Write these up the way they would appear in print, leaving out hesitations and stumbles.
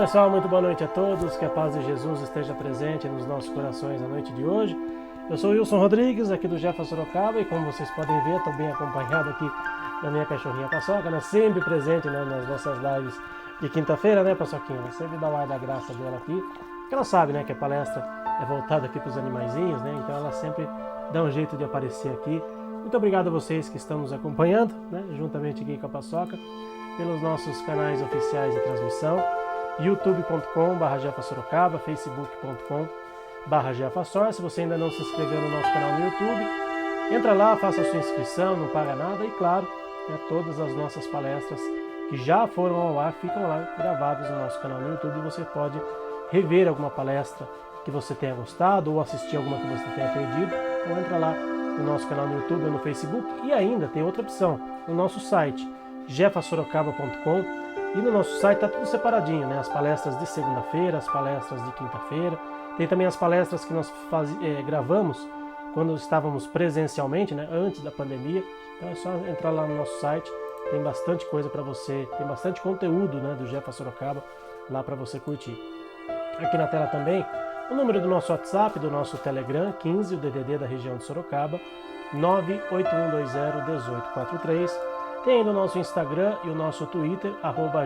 pessoal, muito boa noite a todos, que a paz de Jesus esteja presente nos nossos corações a noite de hoje. Eu sou Wilson Rodrigues, aqui do Jefa Sorocaba, e como vocês podem ver, estou bem acompanhado aqui da minha cachorrinha Paçoca, né? Sempre presente, né, nas nossas lives de quinta-feira, né, Paçoquinha? Sempre dá o ar da graça dela aqui, porque ela sabe, né, que a palestra é voltada aqui para os animaizinhos, né? Então ela sempre dá um jeito de aparecer aqui. Muito obrigado a vocês que estão nos acompanhando, né, juntamente aqui com a Paçoca, pelos nossos canais oficiais de transmissão, youtube.com/jefasorocaba, facebook.com/jefasor. Se você ainda não se inscreveu no nosso canal no YouTube, entra lá, faça a sua inscrição, não paga nada. E claro, né, todas as nossas palestras que já foram ao ar ficam lá gravadas no nosso canal no YouTube. Você pode rever alguma palestra que você tenha gostado ou assistir alguma que você tenha perdido. Então entra lá no nosso canal no YouTube ou no Facebook. E ainda tem outra opção, no nosso site jefasorocaba.com. E no nosso site está tudo separadinho, né? As palestras de segunda-feira, as palestras de quinta-feira. Tem também as palestras que nós gravamos quando estávamos presencialmente, né? Antes da pandemia. Então é só entrar lá no nosso site. Tem bastante coisa para você, tem bastante conteúdo, né, do Jefa Sorocaba lá para você curtir. Aqui na tela também o número do nosso WhatsApp, do nosso Telegram, 15, o DDD da região de Sorocaba, 981201843. Tem ainda o nosso Instagram e o nosso Twitter,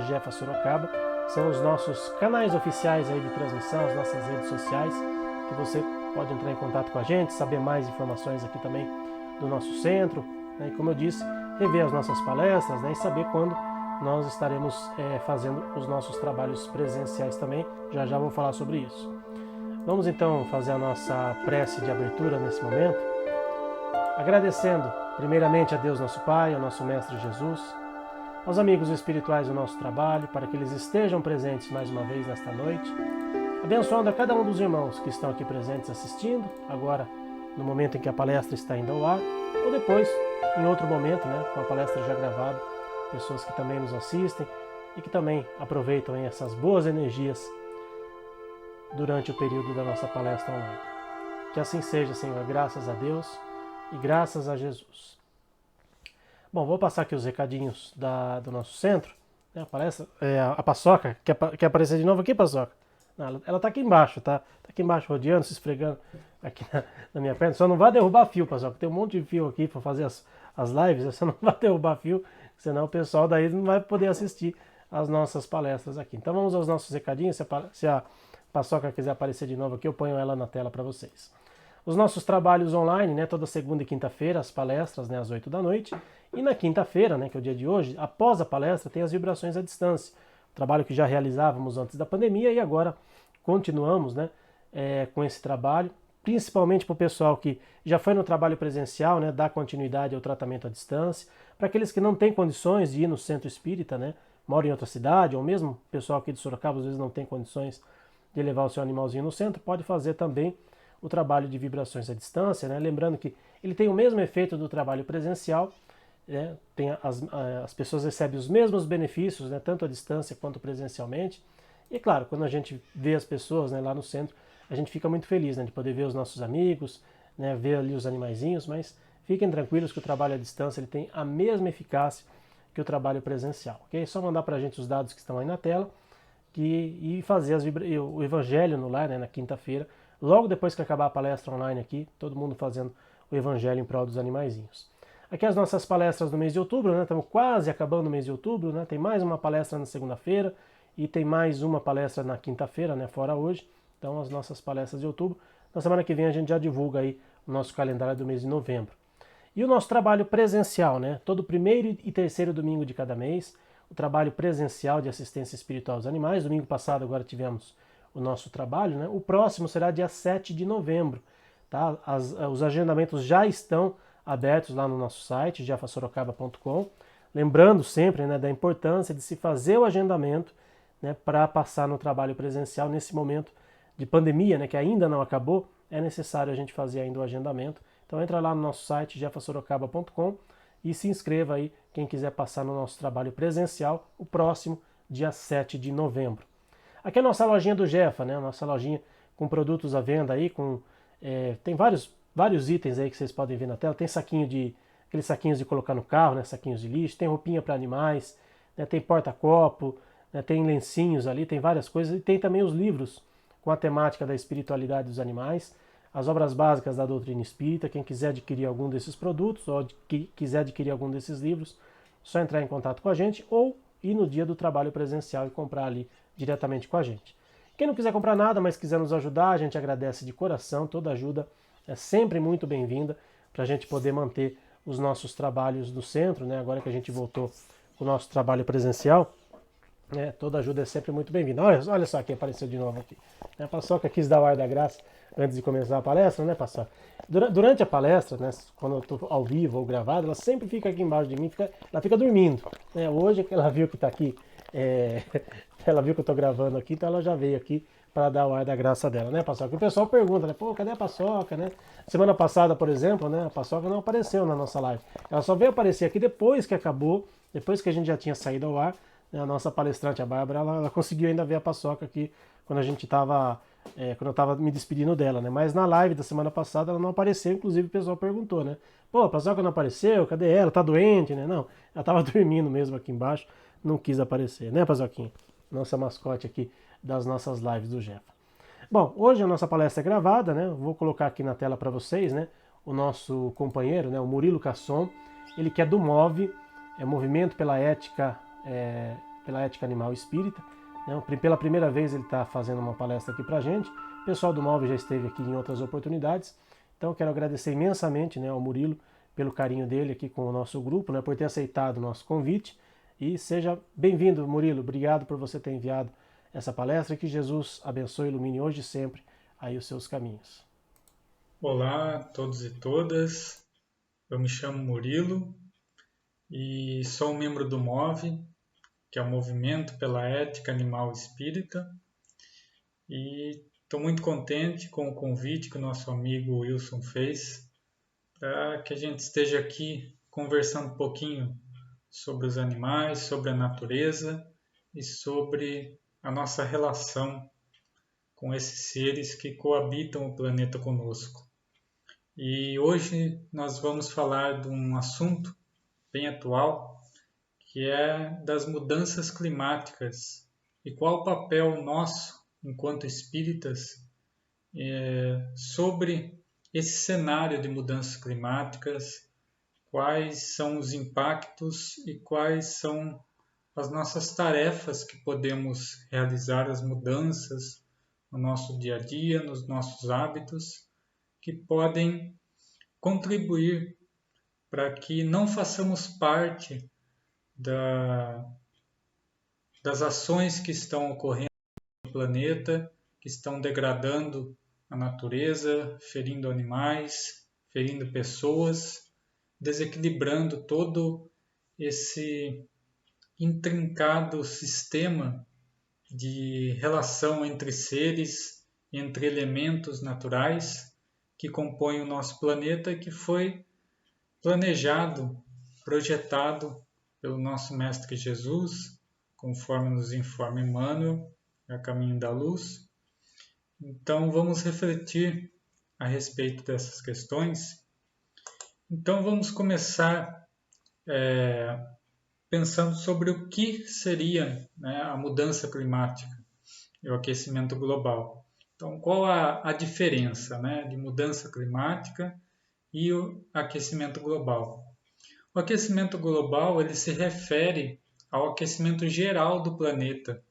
@JefaSorocaba. São os nossos canais oficiais aí de transmissão, as nossas redes sociais, que você pode entrar em contato com a gente, saber mais informações aqui também do nosso centro, né? E como eu disse, rever as nossas palestras, né? E saber quando nós estaremos fazendo os nossos trabalhos presenciais também. Já já vou falar sobre isso. Vamos então fazer a nossa prece de abertura nesse momento, agradecendo primeiramente a Deus nosso Pai, ao nosso Mestre Jesus, aos amigos espirituais do nosso trabalho, para que eles estejam presentes mais uma vez nesta noite, abençoando a cada um dos irmãos que estão aqui presentes assistindo, agora no momento em que a palestra está indo ao ar, ou depois, em outro momento, né, com a palestra já gravada, pessoas que também nos assistem e que também aproveitam aí essas boas energias durante o período da nossa palestra online. Que assim seja, Senhor, graças a Deus e graças a Jesus. Bom, vou passar aqui os recadinhos do nosso centro. A palestra, a Paçoca, quer aparecer de novo aqui, Paçoca? Não, ela está aqui embaixo, tá? Está aqui embaixo rodeando, se esfregando aqui na minha perna. Só não vai derrubar fio, Paçoca. Tem um monte de fio aqui para fazer as lives. Você não vai derrubar fio, senão o pessoal daí não vai poder assistir as nossas palestras aqui. Então vamos aos nossos recadinhos. Se a Paçoca quiser aparecer de novo aqui, eu ponho ela na tela para vocês. Os nossos trabalhos online, né, toda segunda e quinta-feira, as palestras, né, às 8 da noite. E na quinta-feira, né, que é o dia de hoje, após a palestra, tem as vibrações à distância. O trabalho que já realizávamos antes da pandemia e agora continuamos, né, com esse trabalho, principalmente para o pessoal que já foi no trabalho presencial, né, dar continuidade ao tratamento à distância. Para aqueles que não têm condições de ir no centro espírita, né, moram em outra cidade, ou mesmo o pessoal aqui de Sorocaba às vezes não tem condições de levar o seu animalzinho no centro, pode fazer também o trabalho de vibrações à distância, né? Lembrando que ele tem o mesmo efeito do trabalho presencial, né? As pessoas recebem os mesmos benefícios, né? Tanto à distância quanto presencialmente. E claro, quando a gente vê as pessoas, né, lá no centro, a gente fica muito feliz, né, de poder ver os nossos amigos, né, ver ali os animaizinhos, mas fiquem tranquilos que o trabalho à distância ele tem a mesma eficácia que o trabalho presencial. Okay? É só mandar para a gente os dados que estão aí na tela e fazer o Evangelho no lar, né, na quinta-feira, logo depois que acabar a palestra online aqui, todo mundo fazendo o Evangelho em prol dos animaizinhos. Aqui as nossas palestras do mês de outubro, né? Estamos quase acabando o mês de outubro, né? Tem mais uma palestra na segunda-feira e tem mais uma palestra na quinta-feira, né? Fora hoje. Então as nossas palestras de outubro. Na semana que vem a gente já divulga aí o nosso calendário do mês de novembro. E o nosso trabalho presencial, né? Todo primeiro e terceiro domingo de cada mês, o trabalho presencial de assistência espiritual aos animais. Domingo passado agora tivemos o nosso trabalho, né? O próximo será dia 7 de novembro. Tá? Os agendamentos já estão abertos lá no nosso site, jefasorocaba.com. Lembrando sempre, né, da importância de se fazer o agendamento, né, para passar no trabalho presencial nesse momento de pandemia, né, que ainda não acabou. É necessário a gente fazer ainda o agendamento. Então entra lá no nosso site, jefasorocaba.com, e se inscreva aí quem quiser passar no nosso trabalho presencial, o próximo dia 7 de novembro. Aqui é a nossa lojinha do Jefa, né? A nossa lojinha com produtos à venda aí, tem vários itens aí que vocês podem ver na tela. Tem aqueles saquinhos de colocar no carro, né? Saquinhos de lixo, tem roupinha para animais, né? Tem porta-copo, né? Tem lencinhos ali, tem várias coisas, e tem também os livros com a temática da espiritualidade dos animais, as obras básicas da doutrina espírita. Quem quiser adquirir algum desses produtos ou quiser adquirir algum desses livros, só entrar em contato com a gente ou ir no dia do trabalho presencial e comprar ali diretamente com a gente. Quem não quiser comprar nada, mas quiser nos ajudar, a gente agradece de coração. Toda ajuda é sempre muito bem-vinda para a gente poder manter os nossos trabalhos do centro, né? Agora que a gente voltou com o nosso trabalho presencial, né? Toda ajuda é sempre muito bem-vinda. Olha só quem apareceu de novo aqui. A Paçoca quis dar o ar da graça antes de começar a palestra, né, Paçoca? Durante a palestra, né, quando eu estou ao vivo ou gravado, ela sempre fica aqui embaixo de mim, ela fica dormindo. Né? Hoje que ela viu que está aqui, ela viu que eu estou gravando aqui, então ela já veio aqui para dar o ar da graça dela, né, Paçoca? O pessoal pergunta, né, pô, cadê a Paçoca, né? Semana passada, por exemplo, né, a Paçoca não apareceu na nossa live. Ela só veio aparecer aqui depois que acabou, depois que a gente já tinha saído ao ar. A nossa palestrante, a Bárbara, ela conseguiu ainda ver a Paçoca aqui quando a gente estava, quando eu estava me despedindo dela, né? Mas na live da semana passada ela não apareceu, inclusive o pessoal perguntou, né? Pô, a Paçoca não apareceu, cadê ela? Tá doente, né? Não, ela estava dormindo mesmo aqui embaixo, não quis aparecer, né, Paçoquinha? Nossa mascote aqui das nossas lives do Jefa. Bom, hoje a nossa palestra é gravada, né? Vou colocar aqui na tela para vocês, né? O nosso companheiro, né? O Murilo Casson, ele que é do MOVE, é Movimento pela Ética Animal Espírita. Né? Pela primeira vez ele está fazendo uma palestra aqui para a gente. O pessoal do MOVE já esteve aqui em outras oportunidades. Então quero agradecer imensamente, né, ao Murilo pelo carinho dele aqui com o nosso grupo, né, por ter aceitado o nosso convite. E seja bem-vindo, Murilo. Obrigado por você ter enviado essa palestra. Que Jesus abençoe e ilumine hoje e sempre aí os seus caminhos. Olá a todos e todas, eu me chamo Murilo e sou um membro do MOVE, que é o Movimento pela Ética Animal Espírita, e estou muito contente com o convite que o nosso amigo Wilson fez para que a gente esteja aqui conversando um pouquinho sobre os animais, sobre a natureza e sobre a nossa relação com esses seres que coabitam o planeta conosco. E hoje nós vamos falar de um assunto bem atual, que é das mudanças climáticas e qual o papel nosso, enquanto espíritas, sobre esse cenário de mudanças climáticas, quais são os impactos e quais são as nossas tarefas que podemos realizar, as mudanças no nosso dia a dia, nos nossos hábitos, que podem contribuir para que não façamos parte das ações que estão ocorrendo no planeta, que estão degradando a natureza, ferindo animais, ferindo pessoas, desequilibrando todo esse intrincado sistema de relação entre seres, entre elementos naturais que compõem o nosso planeta, que foi planejado, projetado pelo nosso Mestre Jesus, conforme nos informa Emmanuel, a caminho da luz. Então, vamos refletir a respeito dessas questões. Então, vamos começar pensando sobre o que seria, né, a mudança climática e o aquecimento global. Então, qual a diferença, né, de mudança climática e o aquecimento global? O aquecimento global ele se refere ao aquecimento geral do planeta,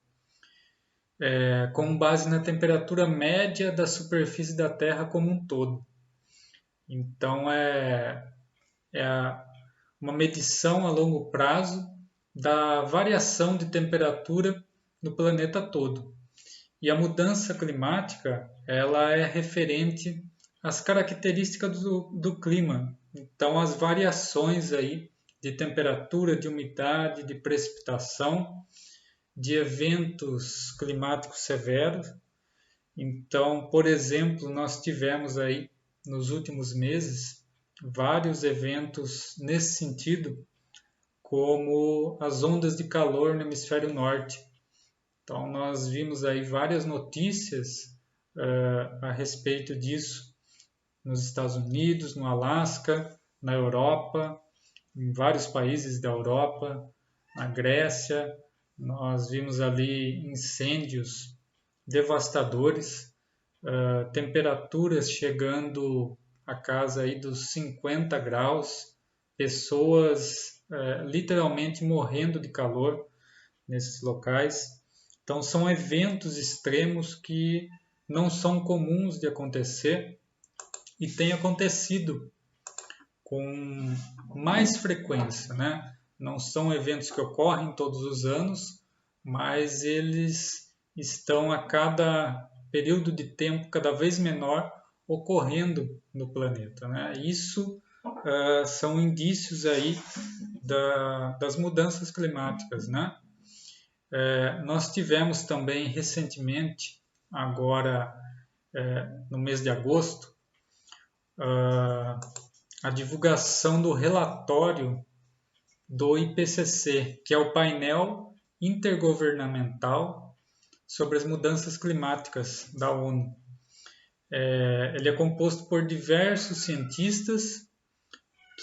com base na temperatura média da superfície da Terra como um todo. Então, uma medição a longo prazo da variação de temperatura no planeta todo. E a mudança climática ela é referente às características do clima. Então, as variações aí de temperatura, de umidade, de precipitação, de eventos climáticos severos. Então, por exemplo, nós tivemos aí nos últimos meses vários eventos nesse sentido, como as ondas de calor no hemisfério norte. Então, nós vimos aí várias notícias a respeito disso nos Estados Unidos, no Alasca, na Europa, em vários países da Europa, na Grécia, Nós vimos ali incêndios devastadores, temperaturas chegando a casa aí dos 50 graus, pessoas literalmente morrendo de calor nesses locais. Então são eventos extremos que não são comuns de acontecer e tem acontecido com mais frequência, né? Não são eventos que ocorrem todos os anos, mas eles estão a cada período de tempo cada vez menor ocorrendo no planeta, né? Isso são indícios aí das mudanças climáticas, né? Nós tivemos também recentemente, agora no mês de agosto, a divulgação do relatório do IPCC, que é o painel intergovernamental sobre as mudanças climáticas da ONU. Ele é composto por diversos cientistas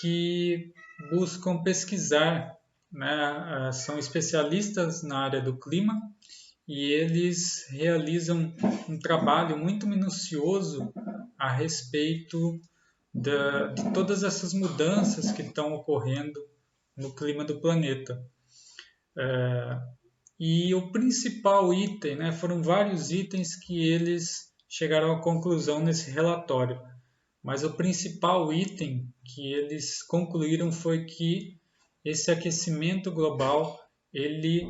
que buscam pesquisar, né? São especialistas na área do clima e eles realizam um trabalho muito minucioso a respeito de todas essas mudanças que estão ocorrendo no clima do planeta. E o principal item, né, foram vários itens que eles chegaram à conclusão nesse relatório, mas o principal item que eles concluíram foi que esse aquecimento global ele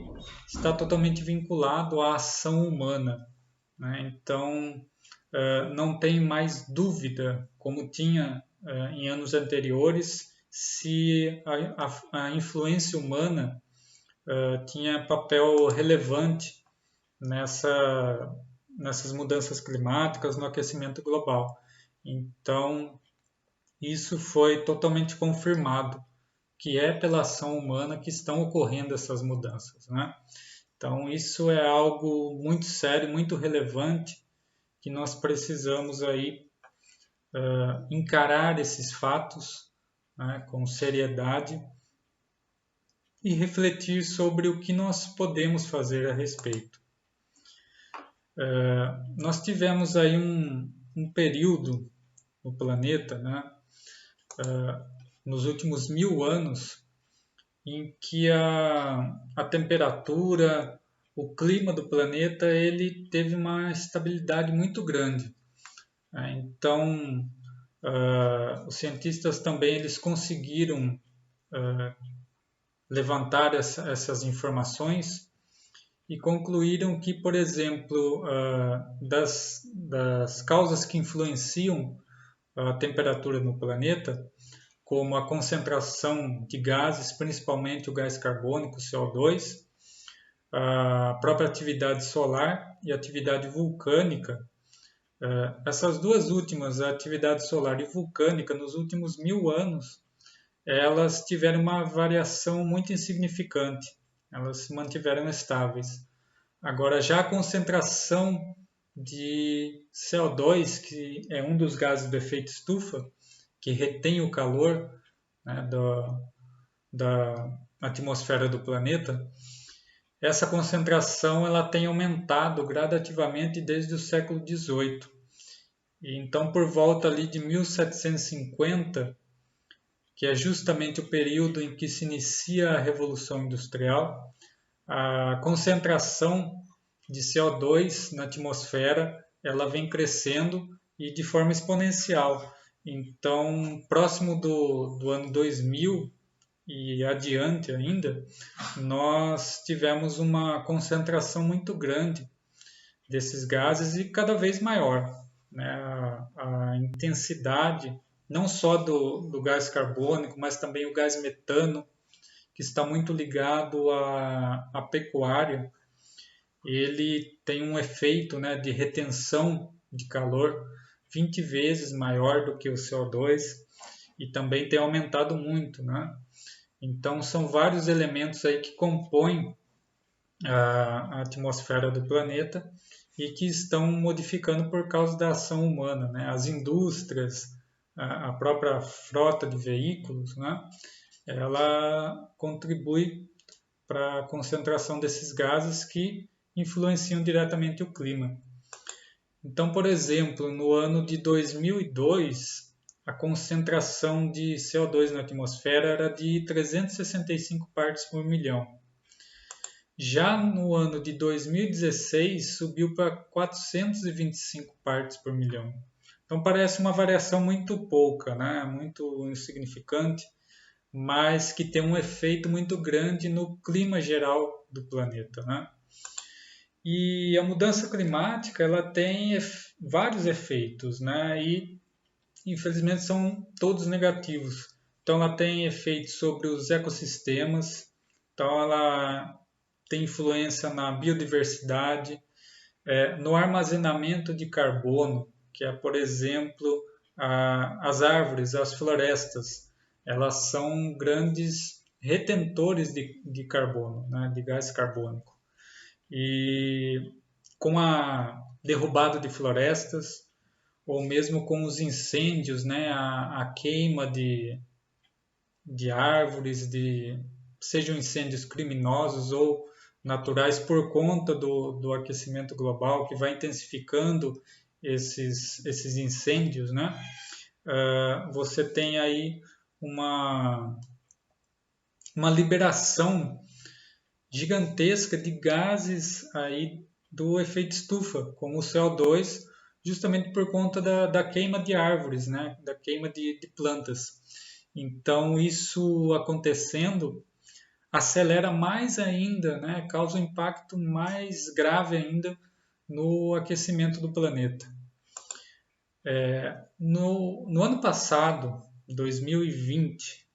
está totalmente vinculado à ação humana, né? Então, não tem mais dúvida, como tinha em anos anteriores, se a influência humana tinha papel relevante nessas mudanças climáticas, no aquecimento global. Então, isso foi totalmente confirmado, que é pela ação humana que estão ocorrendo essas mudanças, né? Então, isso é algo muito sério, muito relevante, que nós precisamos aí encarar esses fatos, né, com seriedade e refletir sobre o que nós podemos fazer a respeito. Nós tivemos aí um período no planeta, né, nos últimos 1000 anos, em que a temperatura, o clima do planeta, ele teve uma estabilidade muito grande. Então, os cientistas também eles conseguiram levantar essas informações e concluíram que, por exemplo, das causas que influenciam a temperatura no planeta, como a concentração de gases, principalmente o gás carbônico, CO2, a própria atividade solar e a atividade vulcânica. Essas duas últimas, a atividade solar e vulcânica, nos últimos 1000 anos, elas tiveram uma variação muito insignificante, elas se mantiveram estáveis. Agora, já a concentração de CO2, que é um dos gases do efeito estufa, que retém o calor, né, da atmosfera do planeta, essa concentração ela tem aumentado gradativamente desde o século XVIII. E então, por volta ali de 1750, que é justamente o período em que se inicia a Revolução Industrial, a concentração de CO2 na atmosfera ela vem crescendo e de forma exponencial. Então, próximo do ano 2000 e adiante ainda, nós tivemos uma concentração muito grande desses gases e cada vez maior, né? A intensidade não só do gás carbônico, mas também o gás metano, que está muito ligado à pecuária. Ele tem um efeito, né, de retenção de calor 20 vezes maior do que o CO2 e também tem aumentado muito, né? Então são vários elementos aí que compõem a atmosfera do planeta e que estão modificando por causa da ação humana, né? As indústrias, a própria frota de veículos, né? Ela contribui para a concentração desses gases que influenciam diretamente o clima. Então, por exemplo, no ano de 2002, a concentração de CO2 na atmosfera era de 365 partes por milhão. Já no ano de 2016, subiu para 425 partes por milhão. Então parece uma variação muito pouca, né? Muito insignificante, mas que tem um efeito muito grande no clima geral do planeta, né? E a mudança climática ela tem vários efeitos, né? E infelizmente são todos negativos. Então ela tem efeitos sobre os ecossistemas, então ela tem influência na biodiversidade, no armazenamento de carbono, que é, por exemplo, as árvores, as florestas, elas são grandes retentores de carbono, né, de gás carbônico. E com a derrubada de florestas, ou mesmo com os incêndios, né, a queima de árvores, sejam incêndios criminosos ou naturais por conta do aquecimento global, que vai intensificando esses incêndios, né? Você tem aí uma liberação gigantesca de gases aí do efeito estufa, como o CO2, justamente por conta da queima de árvores, né? Da queima de plantas. Então, isso acontecendo acelera mais ainda, né? Causa um impacto mais grave ainda no aquecimento do planeta. No ano passado, 2020,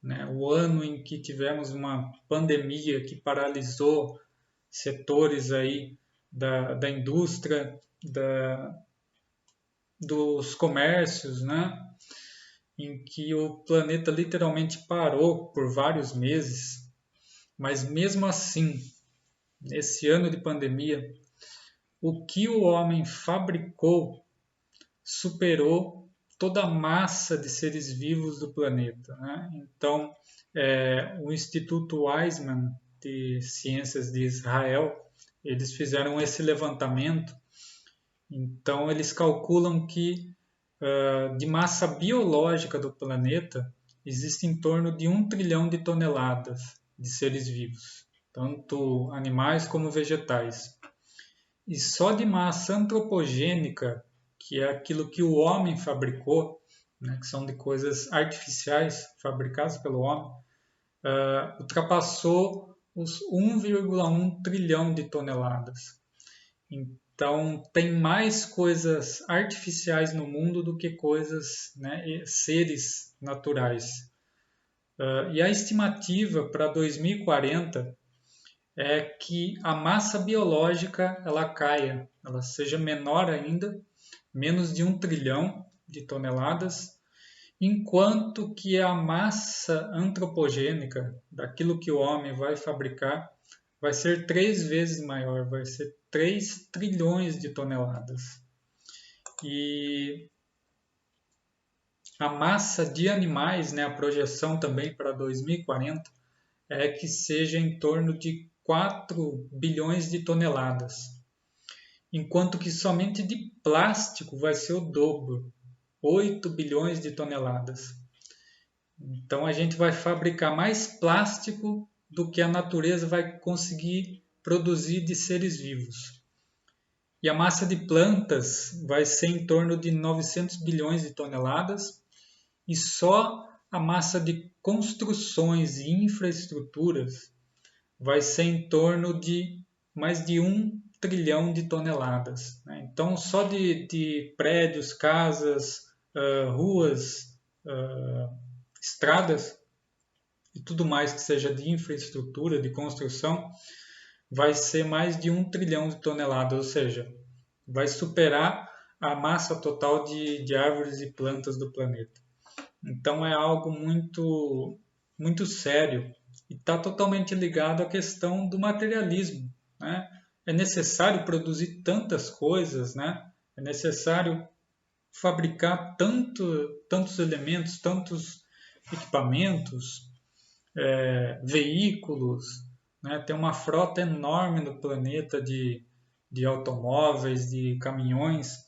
né, o ano em que tivemos uma pandemia que paralisou setores aí da indústria, dos comércios, né, em que o planeta literalmente parou por vários meses, mas mesmo assim, nesse ano de pandemia, o que o homem fabricou superou toda a massa de seres vivos do planeta, né? Então, o Instituto Weizmann de Ciências de Israel, eles fizeram esse levantamento. Então, eles calculam que de massa biológica do planeta existe em torno de 1 trilhão de toneladas de seres vivos, tanto animais como vegetais. E só de massa antropogênica, que é aquilo que o homem fabricou, né, que são de coisas artificiais fabricadas pelo homem, ultrapassou os 1,1 trilhão de toneladas. Então, tem mais coisas artificiais no mundo do que coisas, né, seres naturais. E a estimativa para 2040 é que a massa biológica ela caia, ela seja menor ainda, menos de 1 trilhão de toneladas, enquanto que a massa antropogênica, daquilo que o homem vai fabricar, vai ser 3 vezes maior, vai ser 3 trilhões de toneladas. E a massa de animais, né, a projeção também para 2040, é que seja em torno de 4 bilhões de toneladas, enquanto que somente de plástico vai ser o dobro, 8 bilhões de toneladas. Então a gente vai fabricar mais plástico do que a natureza vai conseguir produzir de seres vivos. E a massa de plantas vai ser em torno de 900 bilhões de toneladas, e só a massa de construções e infraestruturas vai ser em torno de mais de 1 trilhão de toneladas. Né? Então, só de prédios, casas, ruas, estradas e tudo mais que seja de infraestrutura, de construção, vai ser mais de 1 trilhão de toneladas, ou seja, vai superar a massa total de árvores e plantas do planeta. Então é algo muito, muito sério e está totalmente ligado à questão do materialismo, né? É necessário produzir tantas coisas, né? É necessário fabricar tantos elementos, tantos equipamentos, veículos, né? Tem uma frota enorme no planeta de automóveis, de caminhões.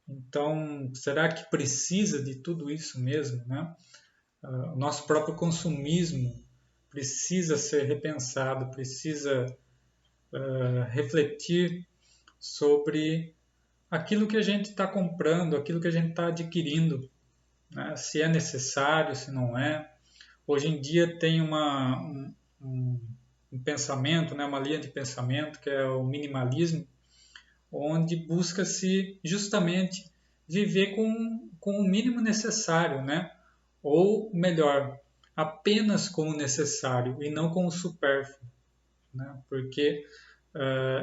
Então, será que precisa de tudo isso mesmo, né? O nosso próprio consumismo precisa ser repensado, precisa refletir sobre aquilo que a gente está comprando, aquilo que a gente está adquirindo, né? Se é necessário, se não é. Hoje em dia tem um pensamento, né? Uma linha de pensamento que é o minimalismo, onde busca-se justamente viver com o mínimo necessário, né? Ou melhor, apenas com o necessário e não com o supérfluo, né? Porque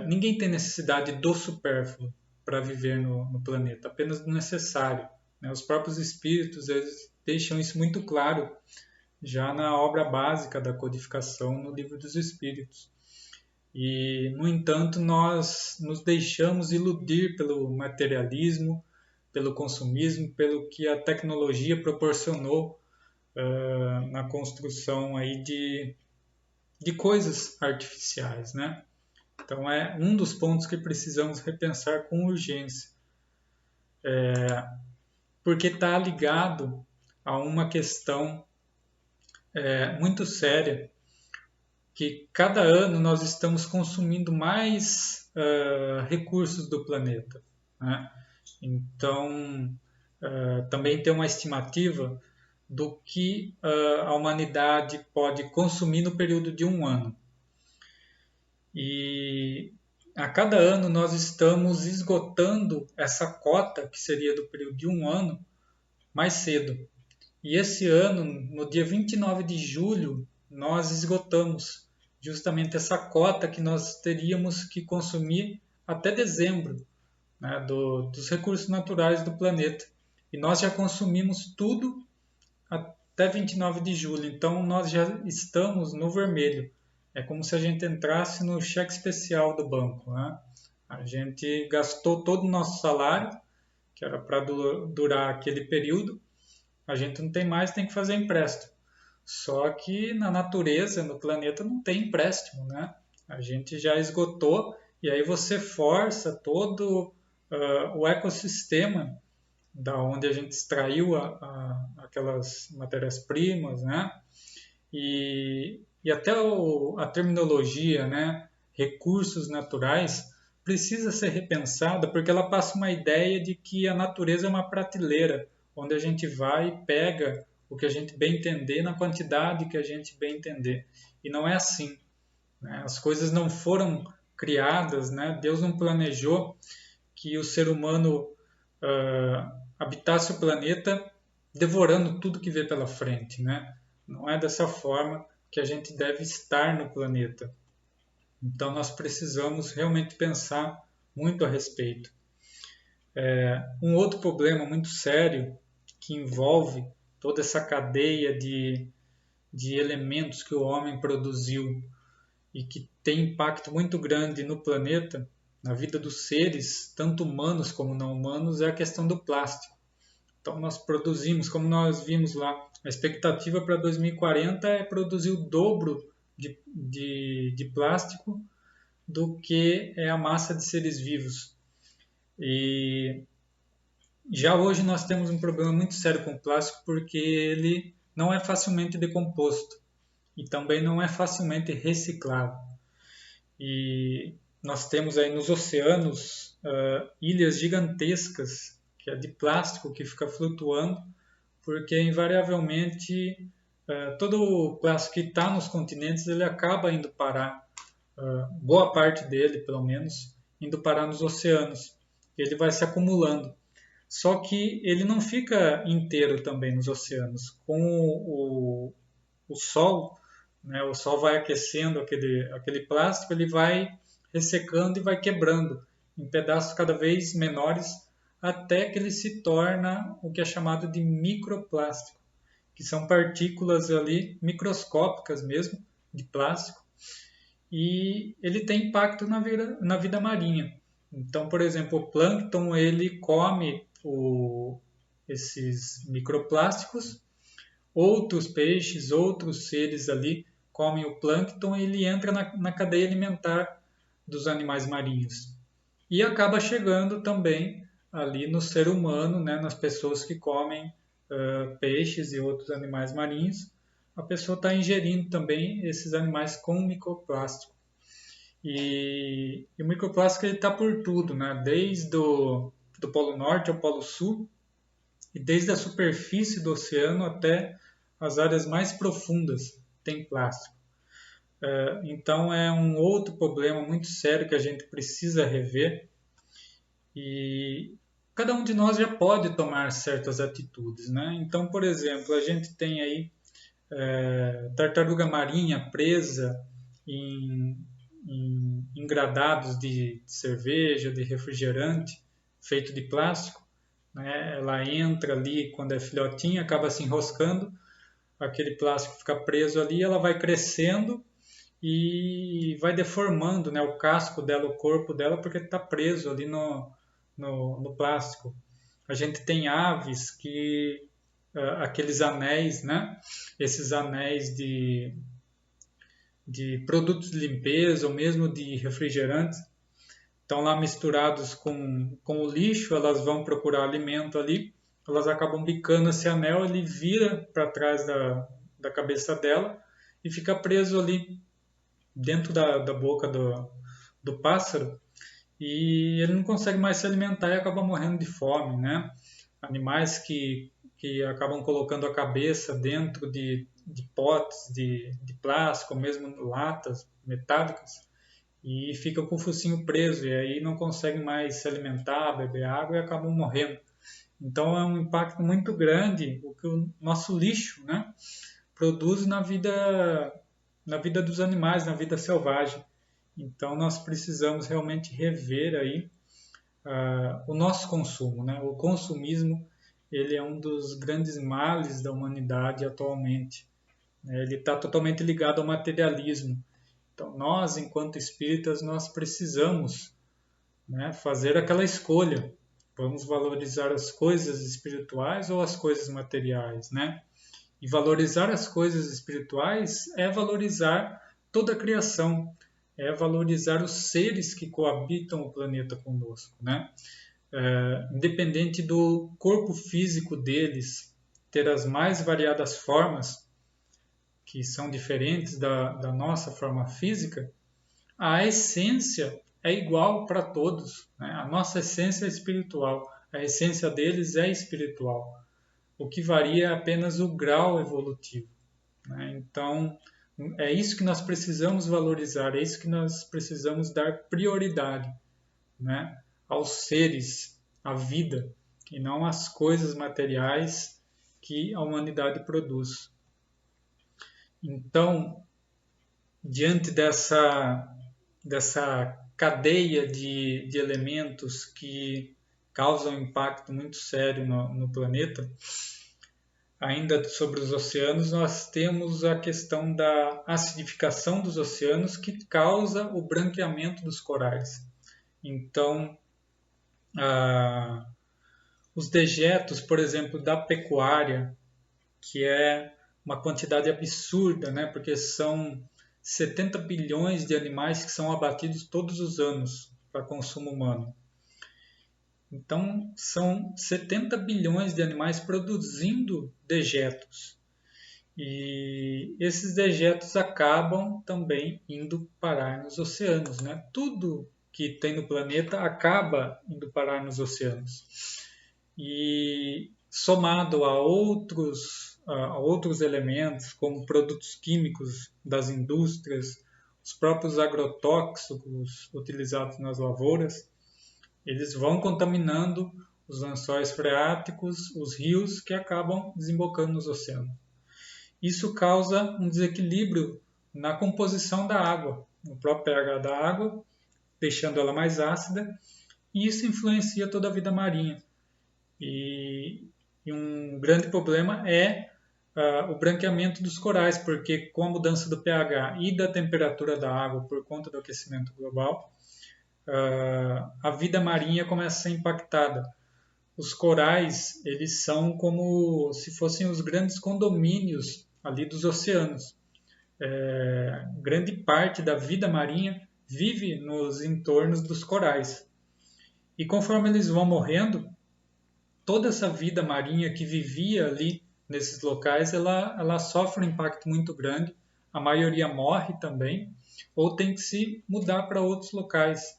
ninguém tem necessidade do supérfluo para viver no planeta, apenas do necessário, né? Os próprios espíritos eles deixam isso muito claro já na obra básica da codificação no Livro dos Espíritos. E, no entanto, nós nos deixamos iludir pelo materialismo, pelo consumismo, pelo que a tecnologia proporcionou na construção aí de coisas artificiais, né? Então é um dos pontos que precisamos repensar com urgência, porque está ligado a uma questão muito séria, que cada ano nós estamos consumindo mais recursos do planeta, né? Então, também tem uma estimativa do que a humanidade pode consumir no período de um ano. E a cada ano nós estamos esgotando essa cota, que seria do período de um ano, mais cedo. E esse ano, no dia 29 de julho, nós esgotamos justamente essa cota que nós teríamos que consumir até dezembro, né, dos recursos naturais do planeta. E nós já consumimos tudo até 29 de julho, então nós já estamos no vermelho. É como se a gente entrasse no cheque especial do banco, né? A gente gastou todo o nosso salário, que era para durar aquele período, a gente não tem mais, tem que fazer empréstimo. Só que na natureza, no planeta, não tem empréstimo, né? A gente já esgotou e aí você força todo o ecossistema da onde a gente extraiu aquelas matérias-primas, né? E até a terminologia, né? Recursos naturais, precisa ser repensada porque ela passa uma ideia de que a natureza é uma prateleira onde a gente vai e pega o que a gente bem entender na quantidade que a gente bem entender. E não é assim, né? As coisas não foram criadas, né? Deus não planejou que o ser humano habitasse o planeta devorando tudo que vê pela frente, né? Não é dessa forma que a gente deve estar no planeta. Então nós precisamos realmente pensar muito a respeito. Um outro problema muito sério que envolve toda essa cadeia de elementos que o homem produziu e que tem impacto muito grande no planeta, na vida dos seres, tanto humanos como não humanos, é a questão do plástico. Então nós produzimos, como nós vimos lá, a expectativa para 2040 é produzir o dobro de plástico do que é a massa de seres vivos. E já hoje nós temos um problema muito sério com o plástico porque ele não é facilmente decomposto e também não é facilmente reciclável. E nós temos aí nos oceanos ilhas gigantescas que é de plástico que fica flutuando, porque invariavelmente todo o plástico que está nos continentes ele acaba indo parar, boa parte dele pelo menos, indo parar nos oceanos. Ele vai se acumulando. Só que ele não fica inteiro também nos oceanos. Com o sol, né, o sol vai aquecendo aquele plástico, ele vai ressecando e vai quebrando em pedaços cada vez menores, até que ele se torna o que é chamado de microplástico, que são partículas ali microscópicas mesmo, de plástico, e ele tem impacto na vida marinha. Então, por exemplo, o plâncton ele come esses microplásticos, outros peixes, outros seres ali comem o plâncton, ele entra na cadeia alimentar dos animais marinhos. E acaba chegando também ali no ser humano, né, nas pessoas que comem peixes e outros animais marinhos. A pessoa está ingerindo também esses animais com microplástico. E o microplástico está por tudo, né? Desde do Polo Norte ao Polo Sul, e desde a superfície do oceano até as áreas mais profundas tem plástico. Então é um outro problema muito sério que a gente precisa rever, e cada um de nós já pode tomar certas atitudes, né? Então, por exemplo, a gente tem aí tartaruga marinha presa em engradados de cerveja, de refrigerante, feito de plástico, né? Ela entra ali quando é filhotinha, acaba se enroscando, aquele plástico fica preso ali, ela vai crescendo e vai deformando, né, o casco dela, o corpo dela, porque está preso ali no plástico. A gente tem aves que aqueles anéis, né, esses anéis de produtos de limpeza ou mesmo de refrigerantes, estão lá misturados com o lixo, elas vão procurar alimento ali, elas acabam bicando esse anel, ele vira para trás da cabeça dela e fica preso ali dentro da boca do pássaro, e ele não consegue mais se alimentar e acaba morrendo de fome, né? Animais que acabam colocando a cabeça dentro de potes de plástico, mesmo latas metálicas, e ficam com o focinho preso, e aí não conseguem mais se alimentar, beber água e acabam morrendo. Então é um impacto muito grande o que o nosso lixo, né, produz na vida dos animais, na vida selvagem. Então nós precisamos realmente rever aí o nosso consumo, né? O consumismo, ele é um dos grandes males da humanidade atualmente, né? Ele está totalmente ligado ao materialismo. Então nós, enquanto espíritas, nós precisamos, né, fazer aquela escolha. Vamos valorizar as coisas espirituais ou as coisas materiais, né? E valorizar as coisas espirituais é valorizar toda a criação, é valorizar os seres que coabitam o planeta conosco, né? Independente do corpo físico deles ter as mais variadas formas, que são diferentes da nossa forma física, a essência é igual para todos, né? A nossa essência é espiritual, a essência deles é espiritual. O que varia é apenas o grau evolutivo, né? Então, é isso que nós precisamos valorizar, é isso que nós precisamos dar prioridade, né, aos seres, à vida, e não às coisas materiais que a humanidade produz. Então, diante dessa cadeia de elementos que causam um impacto muito sério no planeta, ainda sobre os oceanos, nós temos a questão da acidificação dos oceanos, que causa o branqueamento dos corais. Então, os dejetos, por exemplo, da pecuária, que é uma quantidade absurda, né? Porque são 70 bilhões de animais que são abatidos todos os anos para consumo humano. Então, são 70 bilhões de animais produzindo dejetos. E esses dejetos acabam também indo parar nos oceanos, né? Tudo que tem no planeta acaba indo parar nos oceanos. E somado a outros elementos, como produtos químicos das indústrias, os próprios agrotóxicos utilizados nas lavouras, eles vão contaminando os lençóis freáticos, os rios, que acabam desembocando nos oceanos. Isso causa um desequilíbrio na composição da água, no próprio pH da água, deixando ela mais ácida, e isso influencia toda a vida marinha. E um grande problema é o branqueamento dos corais, porque com a mudança do pH e da temperatura da água por conta do aquecimento global, a vida marinha começa a ser impactada. Os corais, eles são como se fossem os grandes condomínios ali dos oceanos. grande parte da vida marinha vive nos entornos dos corais. E conforme eles vão morrendo, toda essa vida marinha que vivia ali nesses locais, ela sofre um impacto muito grande. A maioria morre também, ou tem que se mudar para outros locais.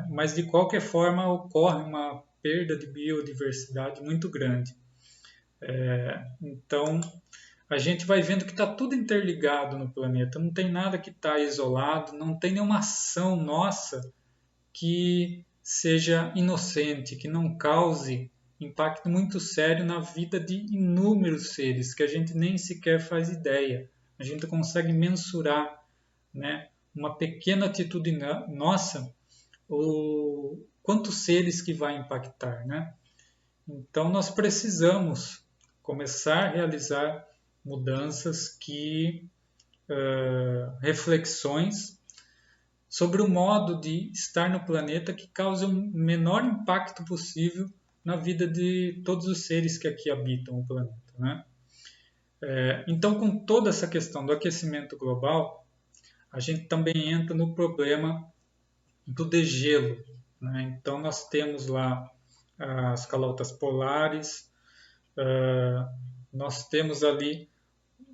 Mas de qualquer forma ocorre uma perda de biodiversidade muito grande. Então a gente vai vendo que está tudo interligado no planeta, não tem nada que está isolado, não tem nenhuma ação nossa que seja inocente, que não cause impacto muito sério na vida de inúmeros seres que a gente nem sequer faz ideia. A gente consegue mensurar, né, uma pequena atitude nossa, o quantos seres que vai impactar, né? Então nós precisamos começar a realizar mudanças reflexões sobre o modo de estar no planeta que cause o menor impacto possível na vida de todos os seres que aqui habitam o planeta, né? Então, com toda essa questão do aquecimento global, a gente também entra no problema do degelo, né? Então, nós temos lá as calotas polares, nós temos ali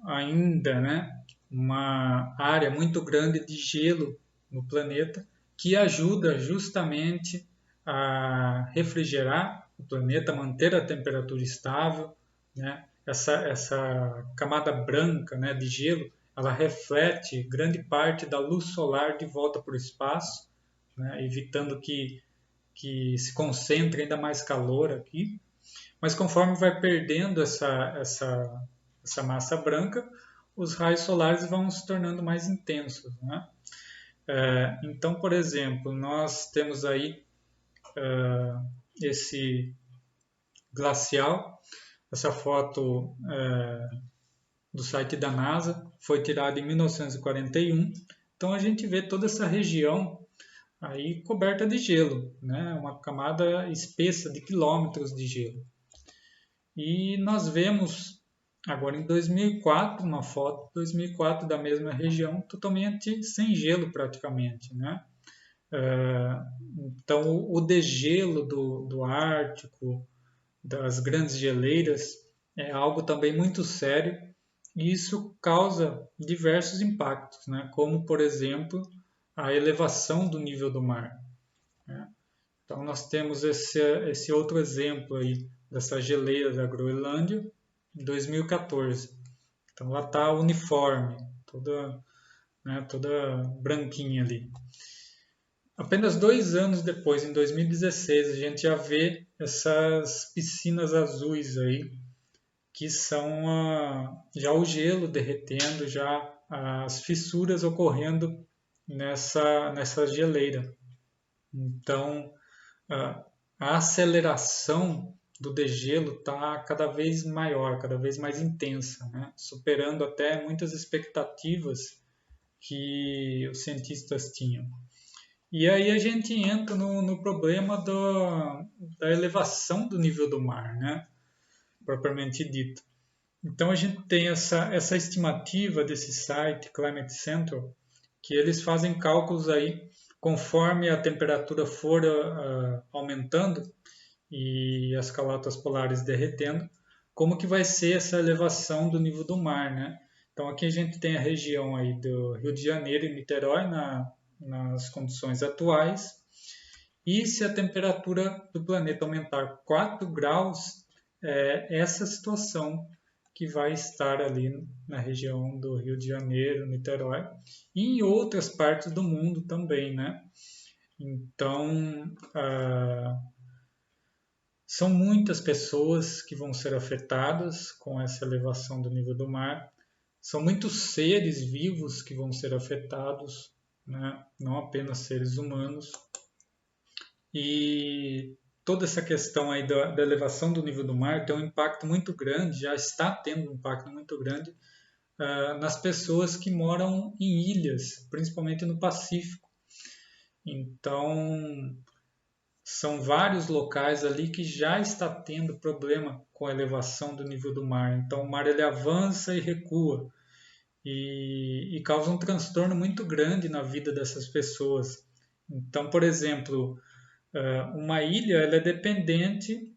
ainda, né, uma área muito grande de gelo no planeta que ajuda justamente a refrigerar o planeta, manter a temperatura estável, né? Essa camada branca, né, de gelo, ela reflete grande parte da luz solar de volta para o espaço, né, evitando que se concentre ainda mais calor aqui. Mas conforme vai perdendo essa massa branca, os raios solares vão se tornando mais intensos, né? Então, por exemplo, nós temos aí esse glacial, essa foto do site da NASA, foi tirada em 1941. Então a gente vê toda essa região aí coberta de gelo, né? Uma camada espessa de quilômetros de gelo. E nós vemos agora em 2004 uma foto de 2004 da mesma região totalmente sem gelo praticamente, né? Então o degelo do Ártico, das grandes geleiras, é algo também muito sério e isso causa diversos impactos, né? Como por exemplo a elevação do nível do mar, né? Então nós temos esse outro exemplo aí dessa geleira da Groenlândia em 2014. Então lá está uniforme, toda branquinha ali. Apenas 2 anos depois, em 2016, a gente já vê essas piscinas azuis aí, que são já o gelo derretendo, já as fissuras ocorrendo nessa geleira. Então, a aceleração do degelo está cada vez maior, cada vez mais intensa, né? Superando até muitas expectativas que os cientistas tinham. E aí a gente entra no problema da elevação do nível do mar, né? Propriamente dito. Então a gente tem essa estimativa desse site, Climate Central, que eles fazem cálculos aí conforme a temperatura for aumentando e as calotas polares derretendo, como que vai ser essa elevação do nível do mar, né? Então aqui a gente tem a região aí do Rio de Janeiro e Niterói nas condições atuais, e se a temperatura do planeta aumentar 4 graus, essa situação que vai estar ali na região do Rio de Janeiro, Niterói, e em outras partes do mundo também, né? Então, são muitas pessoas que vão ser afetadas com essa elevação do nível do mar, são muitos seres vivos que vão ser afetados, né? Não apenas seres humanos, e toda essa questão aí da elevação do nível do mar tem um impacto muito grande, já está tendo um impacto muito grande nas pessoas que moram em ilhas, principalmente no Pacífico. Então, são vários locais ali que já está tendo problema com a elevação do nível do mar. Então, o mar ele avança e recua. e causa um transtorno muito grande na vida dessas pessoas. Então, por exemplo, uma ilha ela é dependente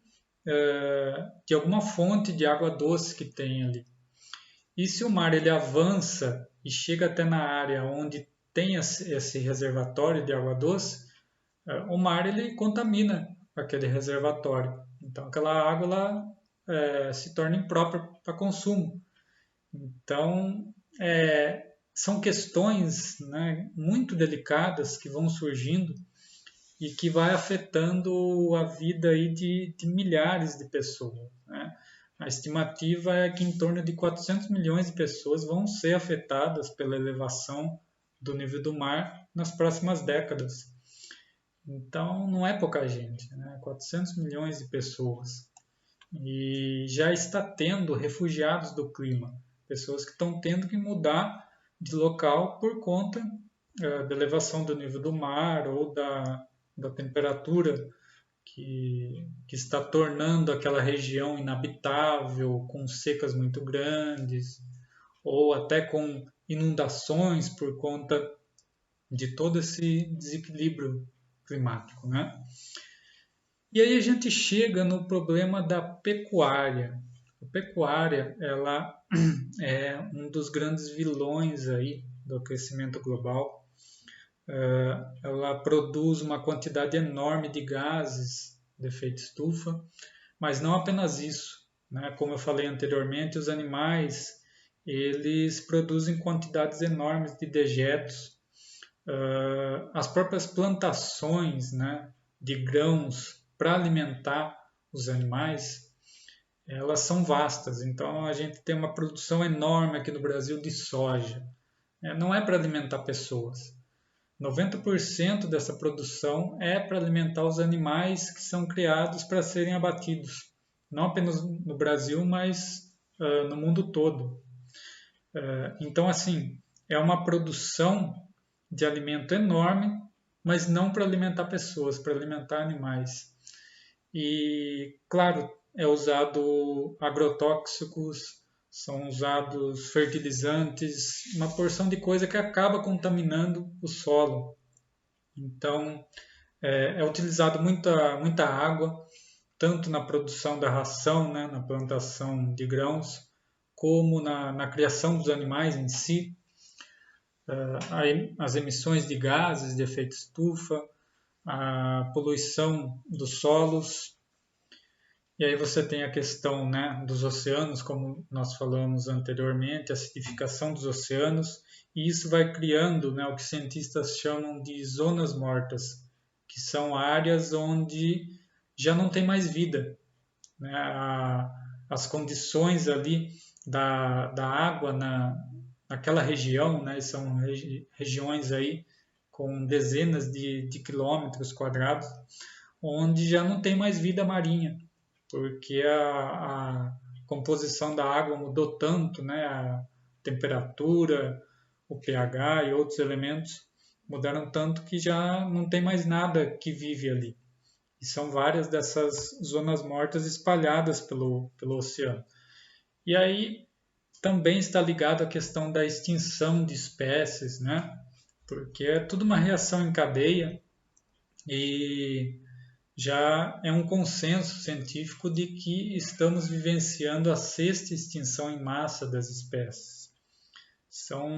de alguma fonte de água doce que tem ali. E se o mar ele avança e chega até na área onde tem esse reservatório de água doce, o mar ele contamina aquele reservatório. Então aquela água se torna imprópria para consumo. Então são questões, né, muito delicadas que vão surgindo e que vai afetando a vida aí de milhares de pessoas, né? A estimativa é que em torno de 400 milhões de pessoas vão ser afetadas pela elevação do nível do mar nas próximas décadas. Então, não é pouca gente, né? 400 milhões de pessoas. E já está tendo refugiados do clima, pessoas que estão tendo que mudar de local por conta da elevação do nível do mar ou da temperatura que está tornando aquela região inabitável, com secas muito grandes, ou até com inundações por conta de todo esse desequilíbrio climático, né? E aí a gente chega no problema da pecuária. A pecuária, ela é um dos grandes vilões aí do aquecimento global. Ela produz uma quantidade enorme de gases de efeito estufa, mas não apenas isso, né? Como eu falei anteriormente, os animais eles produzem quantidades enormes de dejetos. As próprias plantações, né, de grãos para alimentar os animais, elas são vastas. Então a gente tem uma produção enorme aqui no Brasil de soja. Não é para alimentar pessoas. 90% dessa produção é para alimentar os animais que são criados para serem abatidos, não apenas no Brasil, mas no mundo todo. Então, assim, é uma produção de alimento enorme, mas não para alimentar pessoas, para alimentar animais. E, claro, é usado agrotóxicos, são usados fertilizantes, uma porção de coisa que acaba contaminando o solo. Então, é utilizado muita água, tanto na produção da ração, né, na plantação de grãos, como na criação dos animais em si. As emissões de gases de efeito estufa, a poluição dos solos. E aí você tem a questão, né, dos oceanos, como nós falamos anteriormente, a acidificação dos oceanos, e isso vai criando, né, o que cientistas chamam de zonas mortas, que são áreas onde já não tem mais vida, né? As condições ali da água naquela região, né, são regiões aí com dezenas de quilômetros quadrados, onde já não tem mais vida marinha, porque a composição da água mudou tanto, né? A temperatura, o pH e outros elementos mudaram tanto que já não tem mais nada que vive ali. E são várias dessas zonas mortas espalhadas pelo oceano. E aí também está ligado à questão da extinção de espécies, né? Porque é tudo uma reação em cadeia e já é um consenso científico de que estamos vivenciando a sexta extinção em massa das espécies. São,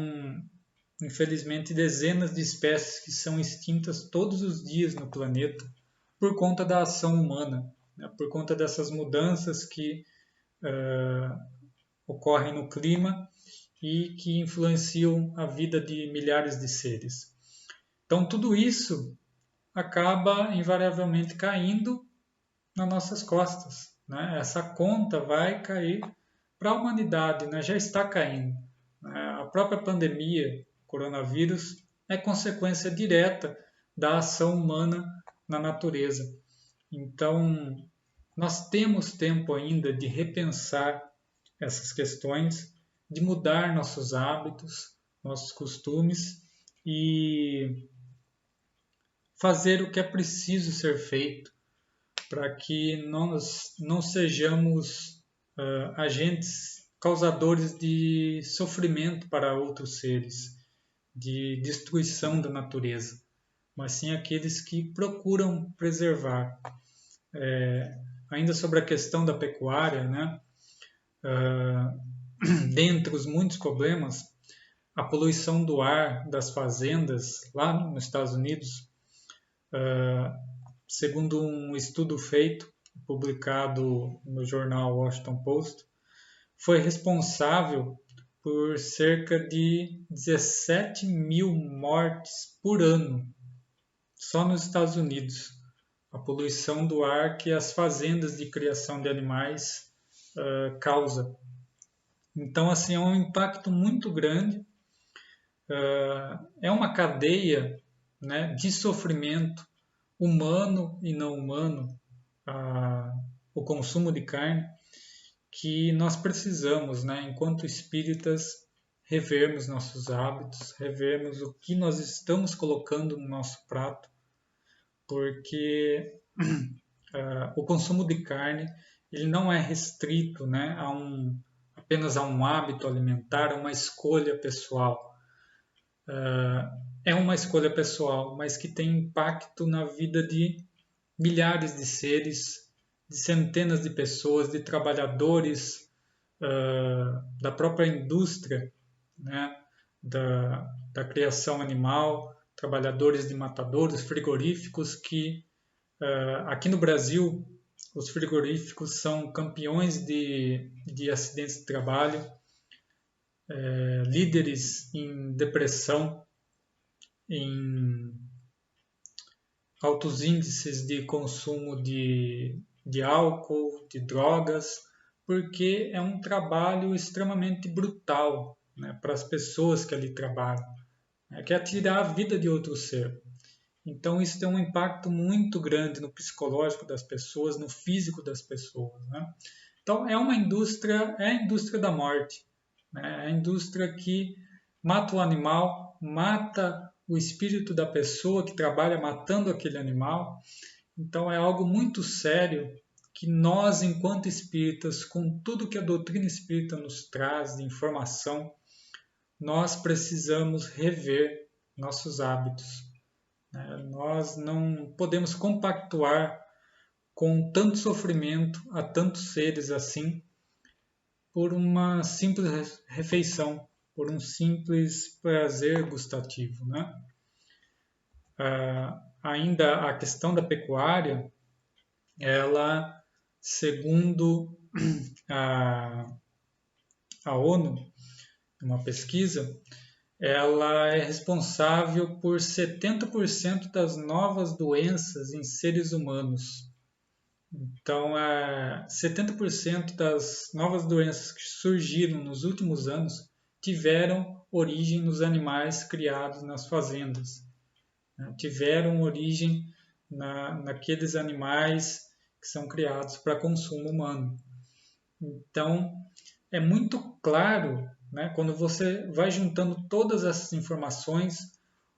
infelizmente, dezenas de espécies que são extintas todos os dias no planeta por conta da ação humana, né? Por conta dessas mudanças que ocorrem no clima e que influenciam a vida de milhares de seres. Então, tudo isso acaba invariavelmente caindo nas nossas costas, né? Essa conta vai cair para a humanidade, né? Já está caindo, né? A própria pandemia, coronavírus, é consequência direta da ação humana na natureza. Então, nós temos tempo ainda de repensar essas questões, de mudar nossos hábitos, nossos costumes e fazer o que é preciso ser feito para que nós não sejamos agentes causadores de sofrimento para outros seres, de destruição da natureza, mas sim aqueles que procuram preservar. Ainda sobre a questão da pecuária, né? Dentre os muitos problemas, a poluição do ar das fazendas lá nos Estados Unidos, segundo um estudo feito, publicado no jornal Washington Post, foi responsável por cerca de 17 mil mortes por ano, só nos Estados Unidos. A poluição do ar que as fazendas de criação de animais causam. Então, assim, é um impacto muito grande. É uma cadeia, né, de sofrimento humano e não humano, o consumo de carne, que nós precisamos, né, enquanto espíritas, revermos nossos hábitos, revermos o que nós estamos colocando no nosso prato, porque o consumo de carne ele não é restrito, né, apenas a um hábito alimentar, a uma escolha pessoal. É uma escolha pessoal, mas que tem impacto na vida de milhares de seres, de centenas de pessoas, de trabalhadores da própria indústria, né, da criação animal, trabalhadores de matadouros, frigoríficos, que aqui no Brasil os frigoríficos são campeões de acidentes de trabalho, líderes em depressão, em altos índices de consumo de álcool, de drogas, porque é um trabalho extremamente brutal, né, para as pessoas que ali trabalham, né, que é tirar a vida de outro ser. Então isso tem um impacto muito grande no psicológico das pessoas, no físico das pessoas, né? Então é a indústria da morte, né? É a indústria que mata o animal, mata o espírito da pessoa que trabalha matando aquele animal. Então é algo muito sério que nós, enquanto espíritas, com tudo que a doutrina espírita nos traz de informação, nós precisamos rever nossos hábitos. Nós não podemos compactuar com tanto sofrimento a tantos seres assim por uma simples refeição, por um simples prazer gustativo, né? Ainda a questão da pecuária, ela, segundo a ONU, uma pesquisa, ela é responsável por 70% das novas doenças em seres humanos. Então, 70% das novas doenças que surgiram nos últimos anos tiveram origem nos animais criados nas fazendas. Tiveram origem naqueles animais que são criados para consumo humano. Então, é muito claro, né, quando você vai juntando todas essas informações,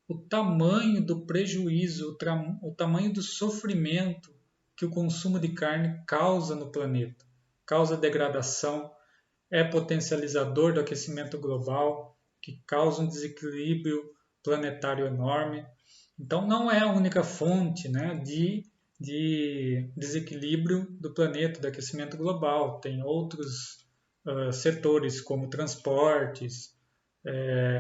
o tamanho do prejuízo, o tamanho do sofrimento que o consumo de carne causa no planeta. Causa degradação, é potencializador do aquecimento global, que causa um desequilíbrio planetário enorme. Então, não é a única fonte, né, de desequilíbrio do planeta, do aquecimento global. Tem outros setores, como transportes,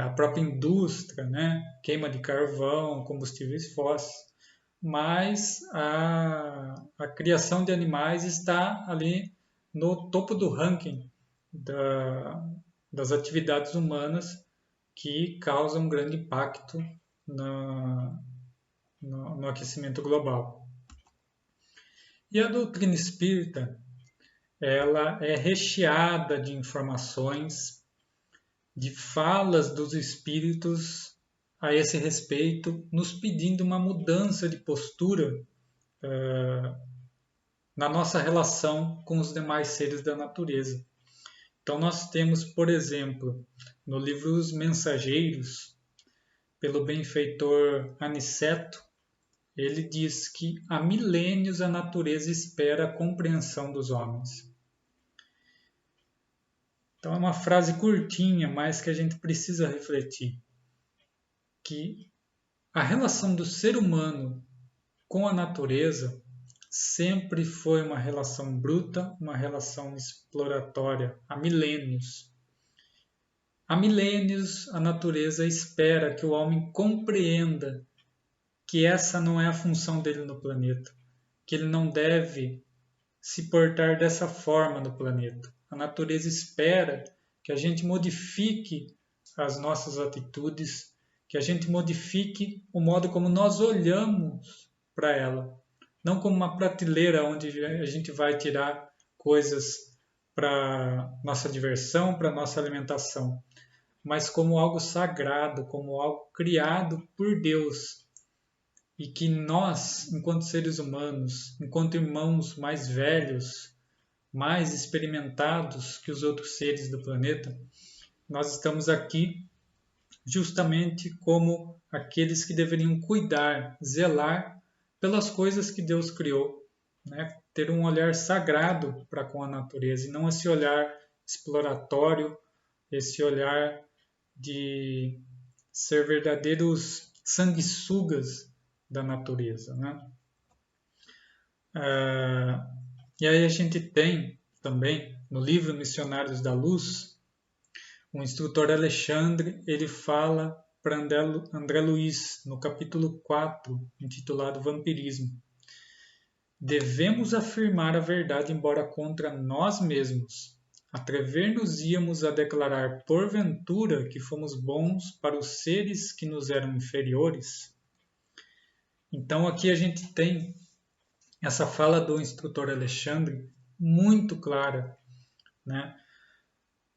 a própria indústria, né, queima de carvão, combustíveis fósseis. Mas a criação de animais está ali no topo do ranking das atividades humanas que causam um grande impacto no aquecimento global. E a doutrina espírita, ela é recheada de informações, de falas dos espíritos a esse respeito, nos pedindo uma mudança de postura na nossa relação com os demais seres da natureza. Então nós temos, por exemplo, no livro Os Mensageiros, pelo benfeitor Aniceto, ele diz que há milênios a natureza espera a compreensão dos homens. Então é uma frase curtinha, mas que a gente precisa refletir, que a relação do ser humano com a natureza sempre foi uma relação bruta, uma relação exploratória, há milênios. Há milênios a natureza espera que o homem compreenda que essa não é a função dele no planeta, que ele não deve se portar dessa forma no planeta. A natureza espera que a gente modifique as nossas atitudes, que a gente modifique o modo como nós olhamos para ela. Não como uma prateleira onde a gente vai tirar coisas para nossa diversão, para nossa alimentação, mas como algo sagrado, como algo criado por Deus. E que nós, enquanto seres humanos, enquanto irmãos mais velhos, mais experimentados que os outros seres do planeta, nós estamos aqui justamente como aqueles que deveriam cuidar, zelar pelas coisas que Deus criou, né? Ter um olhar sagrado para com a natureza e não esse olhar exploratório, esse olhar de ser verdadeiros sanguessugas da natureza, né? E aí a gente tem também no livro Missionários da Luz, o instrutor Alexandre, ele fala para André Luiz, no capítulo 4, intitulado Vampirismo. Devemos afirmar a verdade embora contra nós mesmos. Atrever-nos-íamos a declarar porventura que fomos bons para os seres que nos eram inferiores? Então aqui a gente tem essa fala do instrutor Alexandre muito clara, né?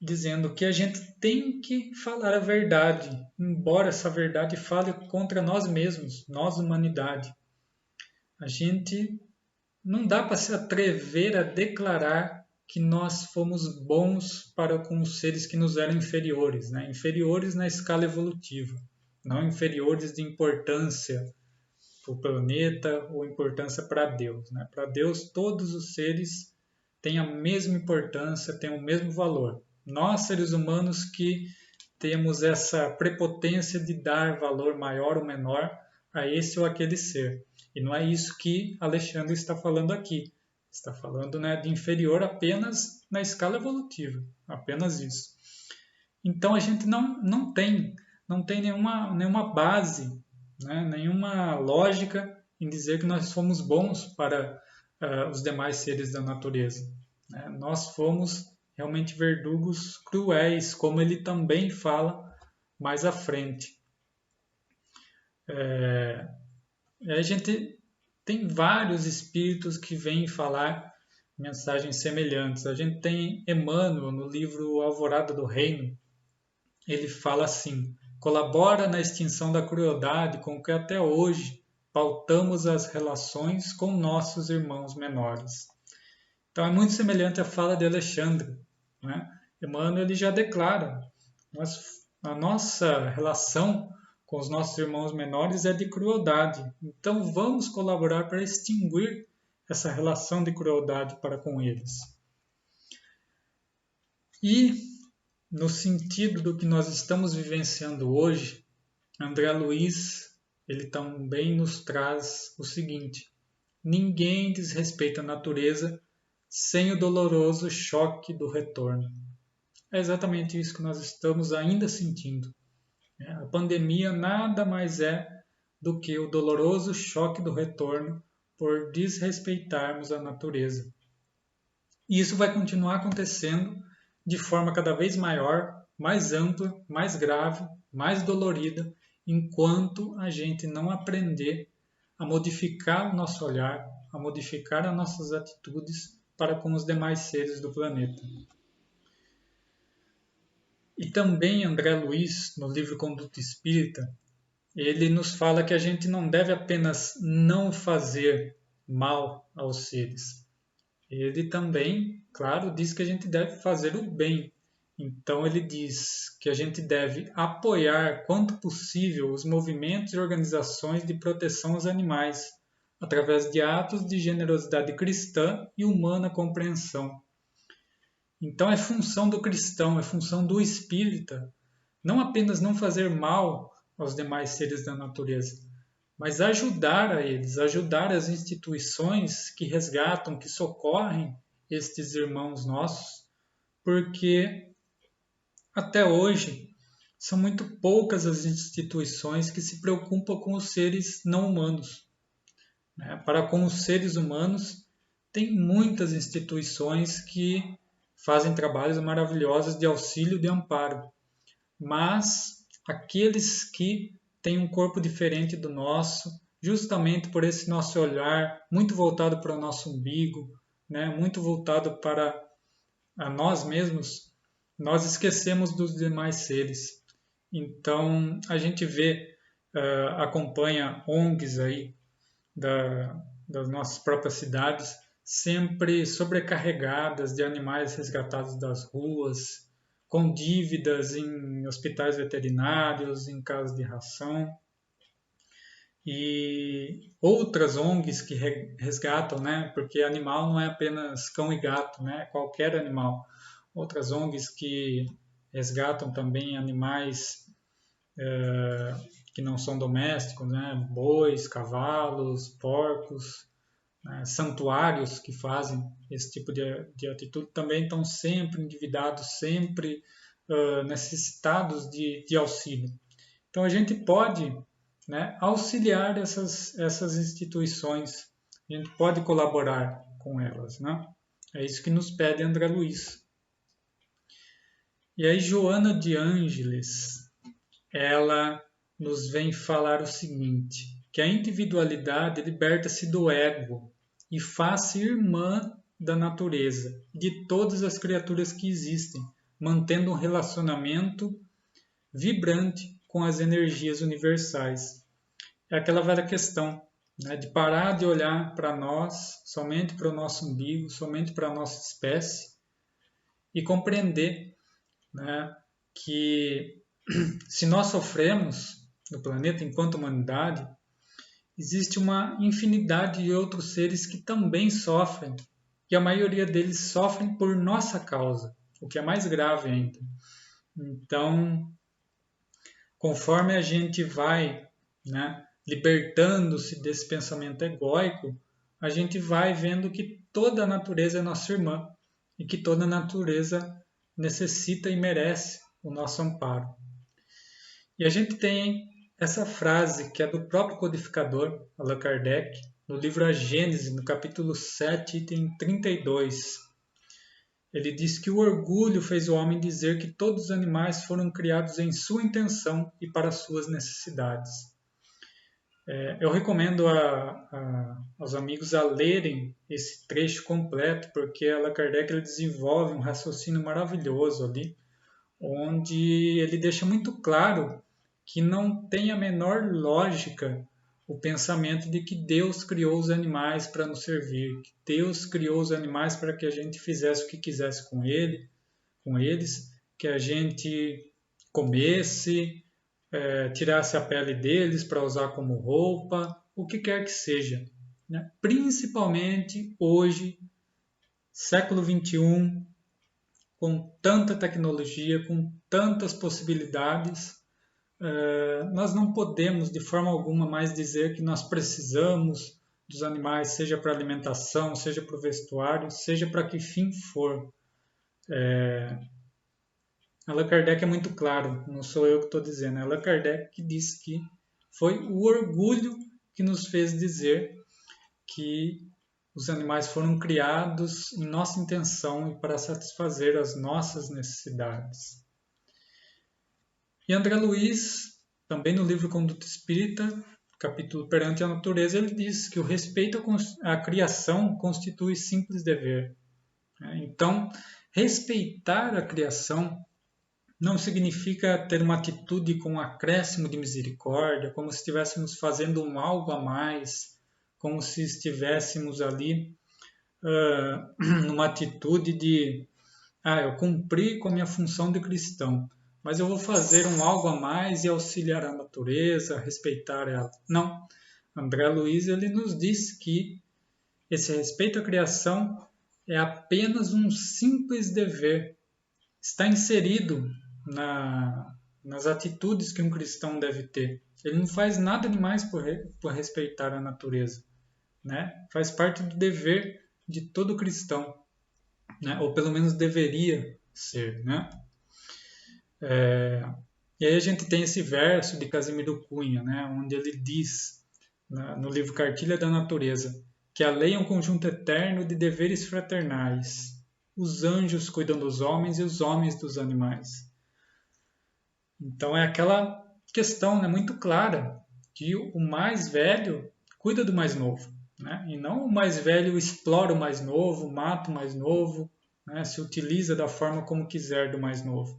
Dizendo que a gente tem que falar a verdade, embora essa verdade fale contra nós mesmos, nós, humanidade. A gente não dá para se atrever a declarar que nós fomos bons para com os seres que nos eram inferiores, né? Inferiores na escala evolutiva, não inferiores de importância para o planeta ou importância para Deus, né? Para Deus, todos os seres têm a mesma importância, têm o mesmo valor. Nós, seres humanos, que temos essa prepotência de dar valor maior ou menor a esse ou aquele ser. E não é isso que Alexandre está falando aqui. Está falando, né, de inferior apenas na escala evolutiva. Apenas isso. Então a gente não tem nenhuma base, né, nenhuma lógica em dizer que nós fomos bons para os demais seres da natureza. Né? Nós fomos realmente verdugos cruéis, como ele também fala mais à frente. A gente tem vários espíritos que vêm falar mensagens semelhantes. A gente tem Emmanuel no livro Alvorada do Reino. Ele fala assim: colabora na extinção da crueldade com que até hoje pautamos as relações com nossos irmãos menores. Então é muito semelhante à fala de Alexandre, né? Emmanuel ele já declara: a nossa relação com os nossos irmãos menores é de crueldade. Então vamos colaborar para extinguir essa relação de crueldade para com eles. E no sentido do que nós estamos vivenciando hoje, André Luiz ele também nos traz o seguinte: ninguém desrespeita a natureza sem o doloroso choque do retorno. É exatamente isso que nós estamos ainda sentindo. A pandemia nada mais é do que o doloroso choque do retorno por desrespeitarmos a natureza. E isso vai continuar acontecendo de forma cada vez maior, mais ampla, mais grave, mais dolorida, enquanto a gente não aprender a modificar o nosso olhar, a modificar as nossas atitudes para com os demais seres do planeta. E também André Luiz, no livro Conduta Espírita, ele nos fala que a gente não deve apenas não fazer mal aos seres. Ele também, claro, diz que a gente deve fazer o bem. Então ele diz que a gente deve apoiar, quanto possível, os movimentos e organizações de proteção aos animais, através de atos de generosidade cristã e humana compreensão. Então é função do cristão, é função do espírita, não apenas não fazer mal aos demais seres da natureza, mas ajudar a eles, ajudar as instituições que resgatam, que socorrem estes irmãos nossos, porque até hoje são muito poucas as instituições que se preocupam com os seres não humanos. Para com os seres humanos, tem muitas instituições que fazem trabalhos maravilhosos de auxílio e de amparo, mas aqueles que têm um corpo diferente do nosso, justamente por esse nosso olhar muito voltado para o nosso umbigo, muito voltado para a nós mesmos, nós esquecemos dos demais seres. Então, a gente vê, acompanha ONGs aí das nossas próprias cidades, sempre sobrecarregadas de animais resgatados das ruas, com dívidas em hospitais veterinários, em casas de ração. E outras ONGs que resgatam, porque animal não é apenas cão e gato, é qualquer animal. Outras ONGs que resgatam também animais que não são domésticos, bois, cavalos, porcos, santuários que fazem esse tipo de atitude também estão sempre endividados, sempre necessitados de auxílio. Então a gente pode auxiliar essas instituições, a gente pode colaborar com elas. É isso que nos pede André Luiz. E aí Joana de Ângeles, ela nos vem falar o seguinte, que a individualidade liberta-se do ego e faz-se irmã da natureza, de todas as criaturas que existem, mantendo um relacionamento vibrante com as energias universais. É aquela velha questão, de parar de olhar para nós, somente para o nosso umbigo, somente para a nossa espécie, e compreender que se nós sofremos no planeta enquanto humanidade, existe uma infinidade de outros seres que também sofrem, e a maioria deles sofrem por nossa causa, o que é mais grave ainda. Então, conforme a gente vai libertando-se desse pensamento egóico, a gente vai vendo que toda a natureza é nossa irmã e que toda a natureza necessita e merece o nosso amparo. E a gente tem essa frase que é do próprio codificador, Allan Kardec, no livro A Gênese, no capítulo 7, item 32. Ele diz que o orgulho fez o homem dizer que todos os animais foram criados em sua intenção e para suas necessidades. Eu recomendo aos amigos a lerem esse trecho completo, porque Allan Kardec ele desenvolve um raciocínio maravilhoso ali, onde ele deixa muito claro que não tem a menor lógica o pensamento de que Deus criou os animais para nos servir, que Deus criou os animais para que a gente fizesse o que quisesse com eles, que a gente comesse, tirasse a pele deles para usar como roupa, o que quer que seja. Principalmente hoje, século XXI, com tanta tecnologia, com tantas possibilidades, nós não podemos de forma alguma mais dizer que nós precisamos dos animais, seja para alimentação, seja para o vestuário, seja para que fim for. Allan Kardec é muito claro, não sou eu que estou dizendo, é Allan Kardec que diz que foi o orgulho que nos fez dizer que os animais foram criados em nossa intenção e para satisfazer as nossas necessidades. E André Luiz, também no livro Conduta Espírita, capítulo Perante a Natureza, ele diz que o respeito à criação constitui simples dever. Então, respeitar a criação não significa ter uma atitude com um acréscimo de misericórdia, como se estivéssemos fazendo um algo a mais, como se estivéssemos ali numa atitude de eu cumpri com a minha função de cristão, mas eu vou fazer um algo a mais e auxiliar a natureza, respeitar ela. Não. André Luiz ele nos diz que esse respeito à criação é apenas um simples dever. Está inserido nas atitudes que um cristão deve ter. Ele não faz nada demais por respeitar a natureza, né? Faz parte do dever de todo cristão, né? Ou pelo menos deveria ser, né? E aí a gente tem esse verso de Casimiro Cunha, né? Onde ele diz, no livro Cartilha da Natureza, que a lei é um conjunto eterno de deveres fraternais. Os anjos cuidam dos homens e os homens dos animais. Então é aquela questão, né, muito clara, que o mais velho cuida do mais novo, né? E não o mais velho explora o mais novo, mata o mais novo, né? Se utiliza da forma como quiser do mais novo.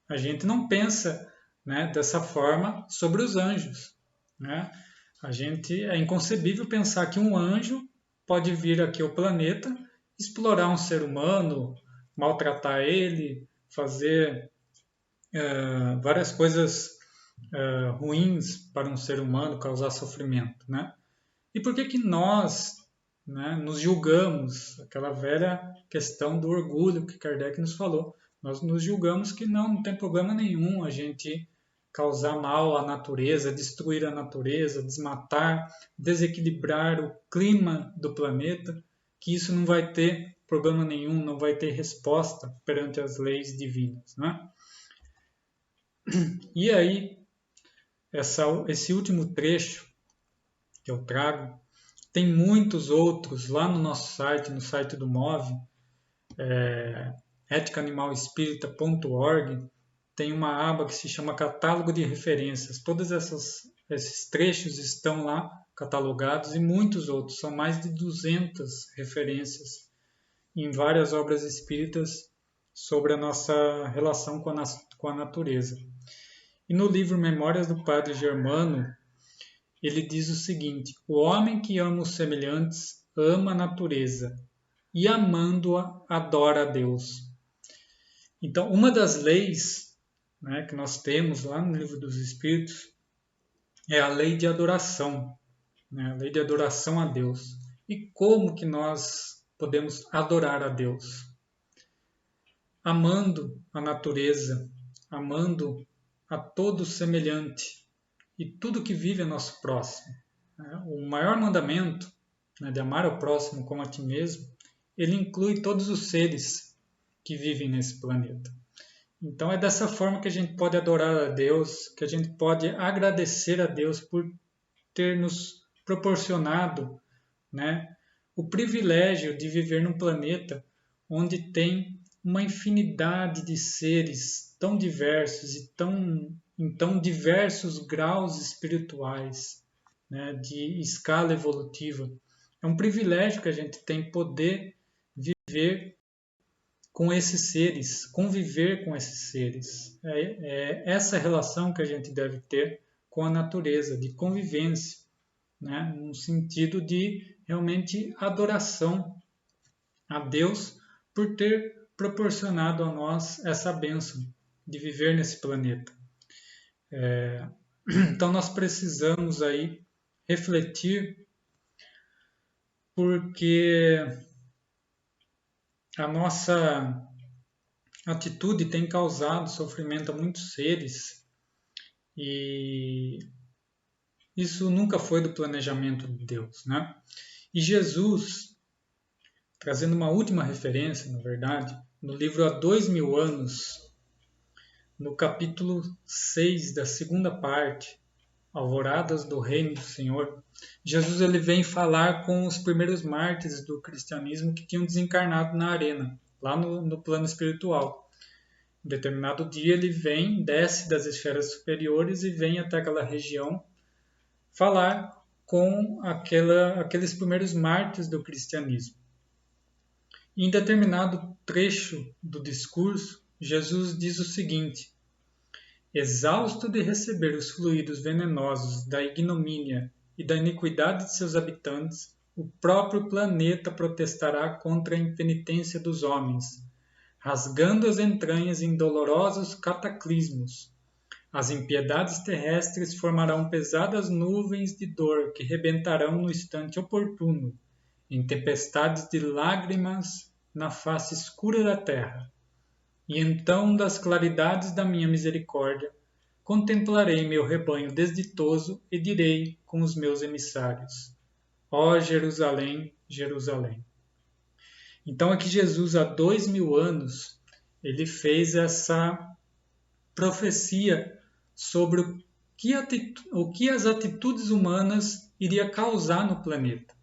A gente não pensa, né, dessa forma sobre os anjos, né? É inconcebível pensar que um anjo pode vir aqui ao planeta, explorar um ser humano, maltratar ele, fazer várias coisas ruins para um ser humano, causar sofrimento, né? E por que que nós, né, nos julgamos? Aquela velha questão do orgulho que Kardec nos falou. Nós nos julgamos que não tem problema nenhum a gente causar mal à natureza, destruir a natureza, desmatar, desequilibrar o clima do planeta, que isso não vai ter problema nenhum, não vai ter resposta perante as leis divinas, né? E aí, esse último trecho que eu trago, tem muitos outros lá no nosso site, no site do MOVE, eticaanimalespirita.org, tem uma aba que se chama Catálogo de Referências. Todos esses trechos estão lá catalogados e muitos outros, são mais de 200 referências em várias obras espíritas sobre a nossa relação com a natureza. E no livro Memórias do Padre Germano, ele diz o seguinte: o homem que ama os semelhantes ama a natureza e, amando-a, adora a Deus. Então, uma das leis, né, que nós temos lá no Livro dos Espíritos é a lei de adoração, né, a lei de adoração a Deus. E como que nós podemos adorar a Deus? Amando a natureza, amando a todo semelhante e tudo que vive é nosso próximo. O maior mandamento, né, de amar ao próximo como a ti mesmo, ele inclui todos os seres que vivem nesse planeta. Então é dessa forma que a gente pode adorar a Deus, que a gente pode agradecer a Deus por ter nos proporcionado, né, o privilégio de viver num planeta onde tem uma infinidade de seres tão diversos e em tão diversos graus espirituais, né, de escala evolutiva. É um privilégio que a gente tem poder viver com esses seres, conviver com esses seres. É essa relação que a gente deve ter com a natureza, de convivência, né, no sentido de realmente adoração a Deus por ter proporcionado a nós essa bênção de viver nesse planeta. Então nós precisamos aí refletir, porque a nossa atitude tem causado sofrimento a muitos seres e isso nunca foi do planejamento de Deus, né? E Jesus, trazendo uma última referência, na verdade, no livro Há 2000 anos, no capítulo 6 da segunda parte, Alvoradas do Reino do Senhor, Jesus ele vem falar com os primeiros mártires do cristianismo que tinham desencarnado na arena, lá no plano espiritual. Em determinado dia ele desce das esferas superiores e vem até aquela região falar com aqueles primeiros mártires do cristianismo. Em determinado trecho do discurso, Jesus diz o seguinte: exausto de receber os fluidos venenosos da ignomínia e da iniquidade de seus habitantes, o próprio planeta protestará contra a impenitência dos homens, rasgando as entranhas em dolorosos cataclismos. As impiedades terrestres formarão pesadas nuvens de dor que rebentarão no instante oportuno, em tempestades de lágrimas na face escura da terra. E então, das claridades da minha misericórdia, contemplarei meu rebanho desditoso e direi com os meus emissários: ó Jerusalém, Jerusalém. Então aqui Jesus, há 2000 anos, ele fez essa profecia sobre o que as atitudes humanas iria causar no planeta.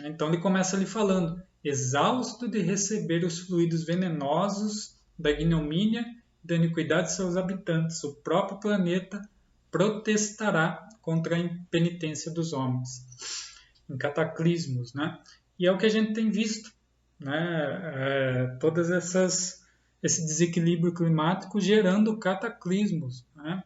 Então ele começa ali falando: exausto de receber os fluidos venenosos da ignomínia e da iniquidade de seus habitantes, o próprio planeta protestará contra a impenitência dos homens, em cataclismos, né? E é o que a gente tem visto, né? Todas esse desequilíbrio climático gerando cataclismos, né?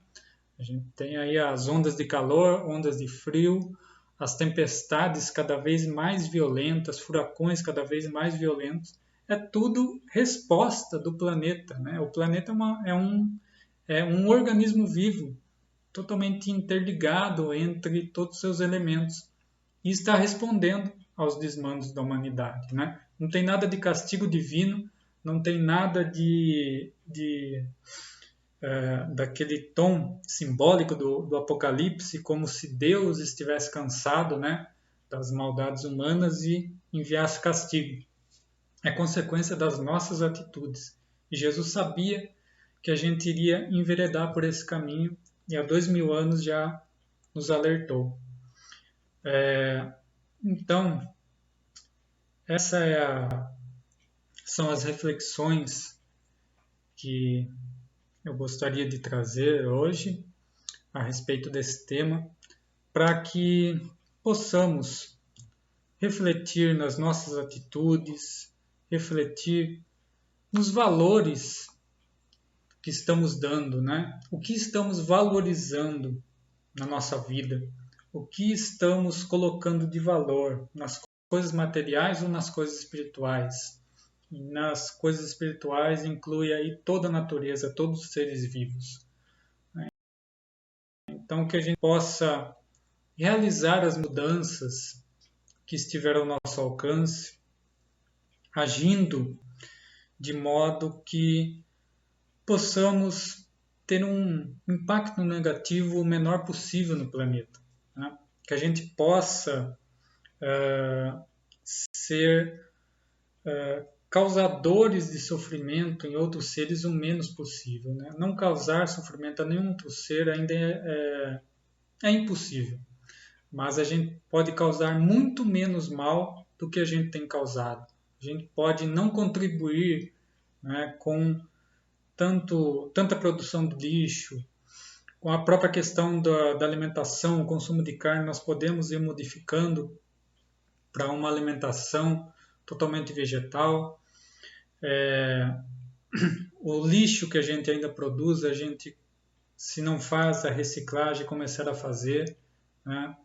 A gente tem aí as ondas de calor, ondas de frio, as tempestades cada vez mais violentas, furacões cada vez mais violentos. É tudo resposta do planeta, né? O planeta é um organismo vivo, totalmente interligado entre todos os seus elementos, e está respondendo aos desmandos da humanidade, né? Não tem nada de castigo divino, não tem nada daquele tom simbólico do Apocalipse, como se Deus estivesse cansado, né, das maldades humanas e enviasse castigo. É consequência das nossas atitudes. E Jesus sabia que a gente iria enveredar por esse caminho e há 2000 anos já nos alertou. Então, são as reflexões que eu gostaria de trazer hoje a respeito desse tema, para que possamos refletir nas nossas atitudes, refletir nos valores que estamos dando, né? O que estamos valorizando na nossa vida, o que estamos colocando de valor nas coisas materiais ou nas coisas espirituais. E nas coisas espirituais inclui aí toda a natureza, todos os seres vivos. Então que a gente possa realizar as mudanças que estiver ao nosso alcance, agindo de modo que possamos ter um impacto negativo o menor possível no planeta, né? Que a gente possa ser causadores de sofrimento em outros seres o menos possível, né? Não causar sofrimento a nenhum outro ser ainda é impossível, mas a gente pode causar muito menos mal do que a gente tem causado. A gente pode não contribuir, né, com tanta produção de lixo, com a própria questão da alimentação, o consumo de carne, nós podemos ir modificando para uma alimentação totalmente vegetal. O lixo que a gente ainda produz, a gente, se não faz a reciclagem, começar a fazer, né?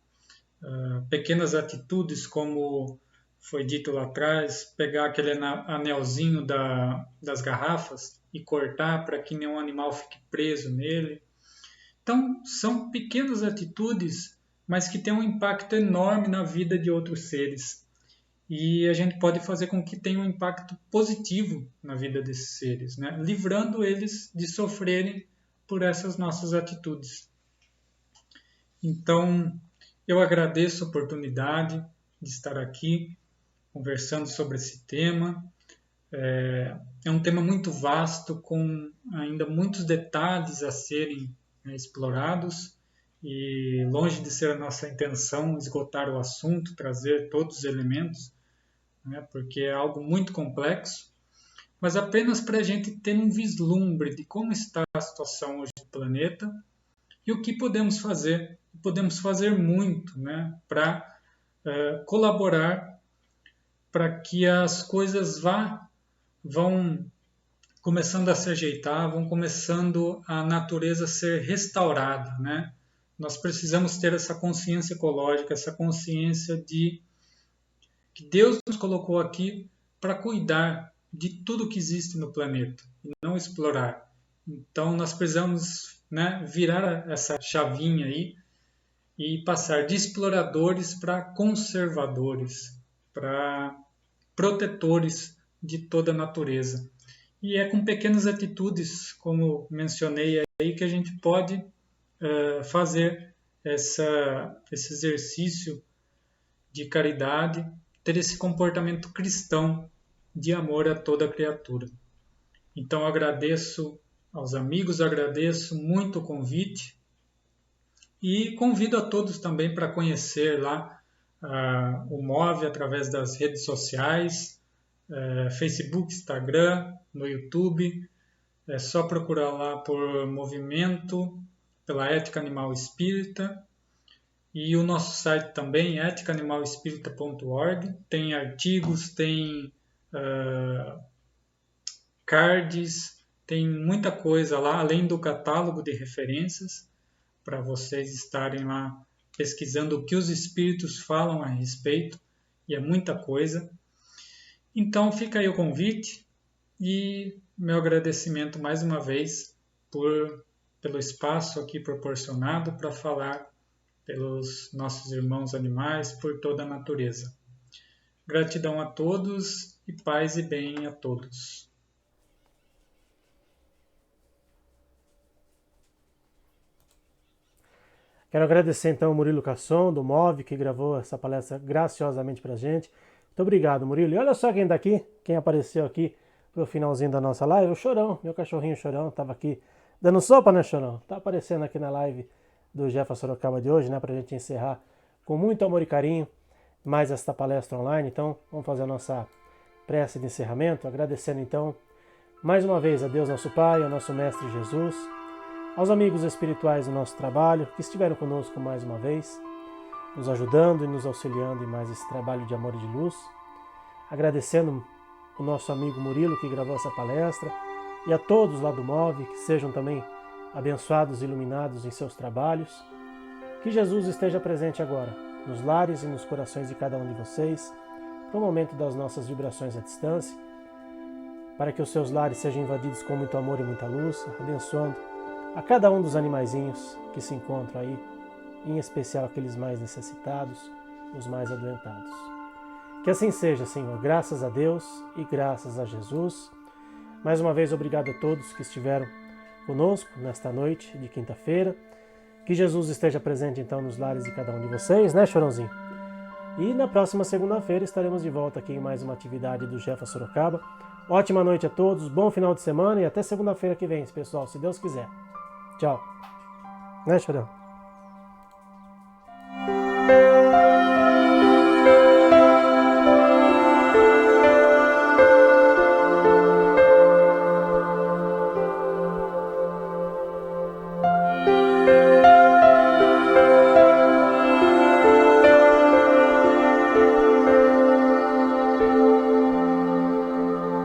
Pequenas atitudes, como foi dito lá atrás, pegar aquele anelzinho das garrafas e cortar para que nenhum animal fique preso nele. Então, são pequenas atitudes, mas que têm um impacto enorme na vida de outros seres. E a gente pode fazer com que tenha um impacto positivo na vida desses seres, né? Livrando eles de sofrerem por essas nossas atitudes. Então, eu agradeço a oportunidade de estar aqui conversando sobre esse tema. É um tema muito vasto, com ainda muitos detalhes a serem explorados, e longe de ser a nossa intenção esgotar o assunto, trazer todos os elementos, né, porque é algo muito complexo, mas apenas para a gente ter um vislumbre de como está a situação hoje do planeta e o que podemos fazer. Podemos fazer muito, né, para colaborar para que as coisas vão começando a se ajeitar, vão começando a natureza a ser restaurada, né? Nós precisamos ter essa consciência ecológica, essa consciência de que Deus nos colocou aqui para cuidar de tudo que existe no planeta e não explorar. Então nós precisamos, né, virar essa chavinha aí e passar de exploradores para conservadores, para protetores de toda a natureza. E é com pequenas atitudes, como mencionei aí, que a gente pode fazer esse exercício de caridade, ter esse comportamento cristão de amor a toda criatura. Então agradeço aos amigos, agradeço muito o convite e convido a todos também para conhecer lá o MOVE através das redes sociais, Facebook, Instagram, no YouTube. É só procurar lá por Movimento pela Ética Animal Espírita. E o nosso site também, eticaanimalespirita.org. Tem artigos, tem cards, tem muita coisa lá, além do catálogo de referências, para vocês estarem lá pesquisando o que os espíritos falam a respeito, e é muita coisa. Então fica aí o convite e meu agradecimento mais uma vez pelo espaço aqui proporcionado para falar pelos nossos irmãos animais, por toda a natureza. Gratidão a todos e paz e bem a todos. Quero agradecer então ao Murilo Casson, do MOVE, que gravou essa palestra graciosamente pra gente. Muito obrigado, Murilo. E olha só quem tá aqui, quem apareceu aqui pro finalzinho da nossa live, o Chorão, meu cachorrinho Chorão, tava aqui dando sopa, né, Chorão? Tá aparecendo aqui na live do Jefa Sorocaba de hoje, né, pra gente encerrar com muito amor e carinho mais esta palestra online. Então, vamos fazer a nossa prece de encerramento, agradecendo então mais uma vez a Deus nosso Pai, ao nosso Mestre Jesus, aos amigos espirituais do nosso trabalho, que estiveram conosco mais uma vez, nos ajudando e nos auxiliando em mais esse trabalho de amor e de luz. Agradecendo o nosso amigo Murilo, que gravou essa palestra, e a todos lá do MOVE, que sejam também abençoados e iluminados em seus trabalhos. Que Jesus esteja presente agora, nos lares e nos corações de cada um de vocês, para o momento das nossas vibrações à distância, para que os seus lares sejam invadidos com muito amor e muita luz, abençoando a cada um dos animaizinhos que se encontram aí, em especial aqueles mais necessitados, os mais adoentados. Que assim seja, Senhor, graças a Deus e graças a Jesus. Mais uma vez, obrigado a todos que estiveram conosco nesta noite de quinta-feira. Que Jesus esteja presente então nos lares de cada um de vocês, né, Chorãozinho? E na próxima segunda-feira estaremos de volta aqui em mais uma atividade do Jefa Sorocaba. Ótima noite a todos, bom final de semana e até segunda-feira que vem, pessoal, se Deus quiser. Tchau. Né, Chorão?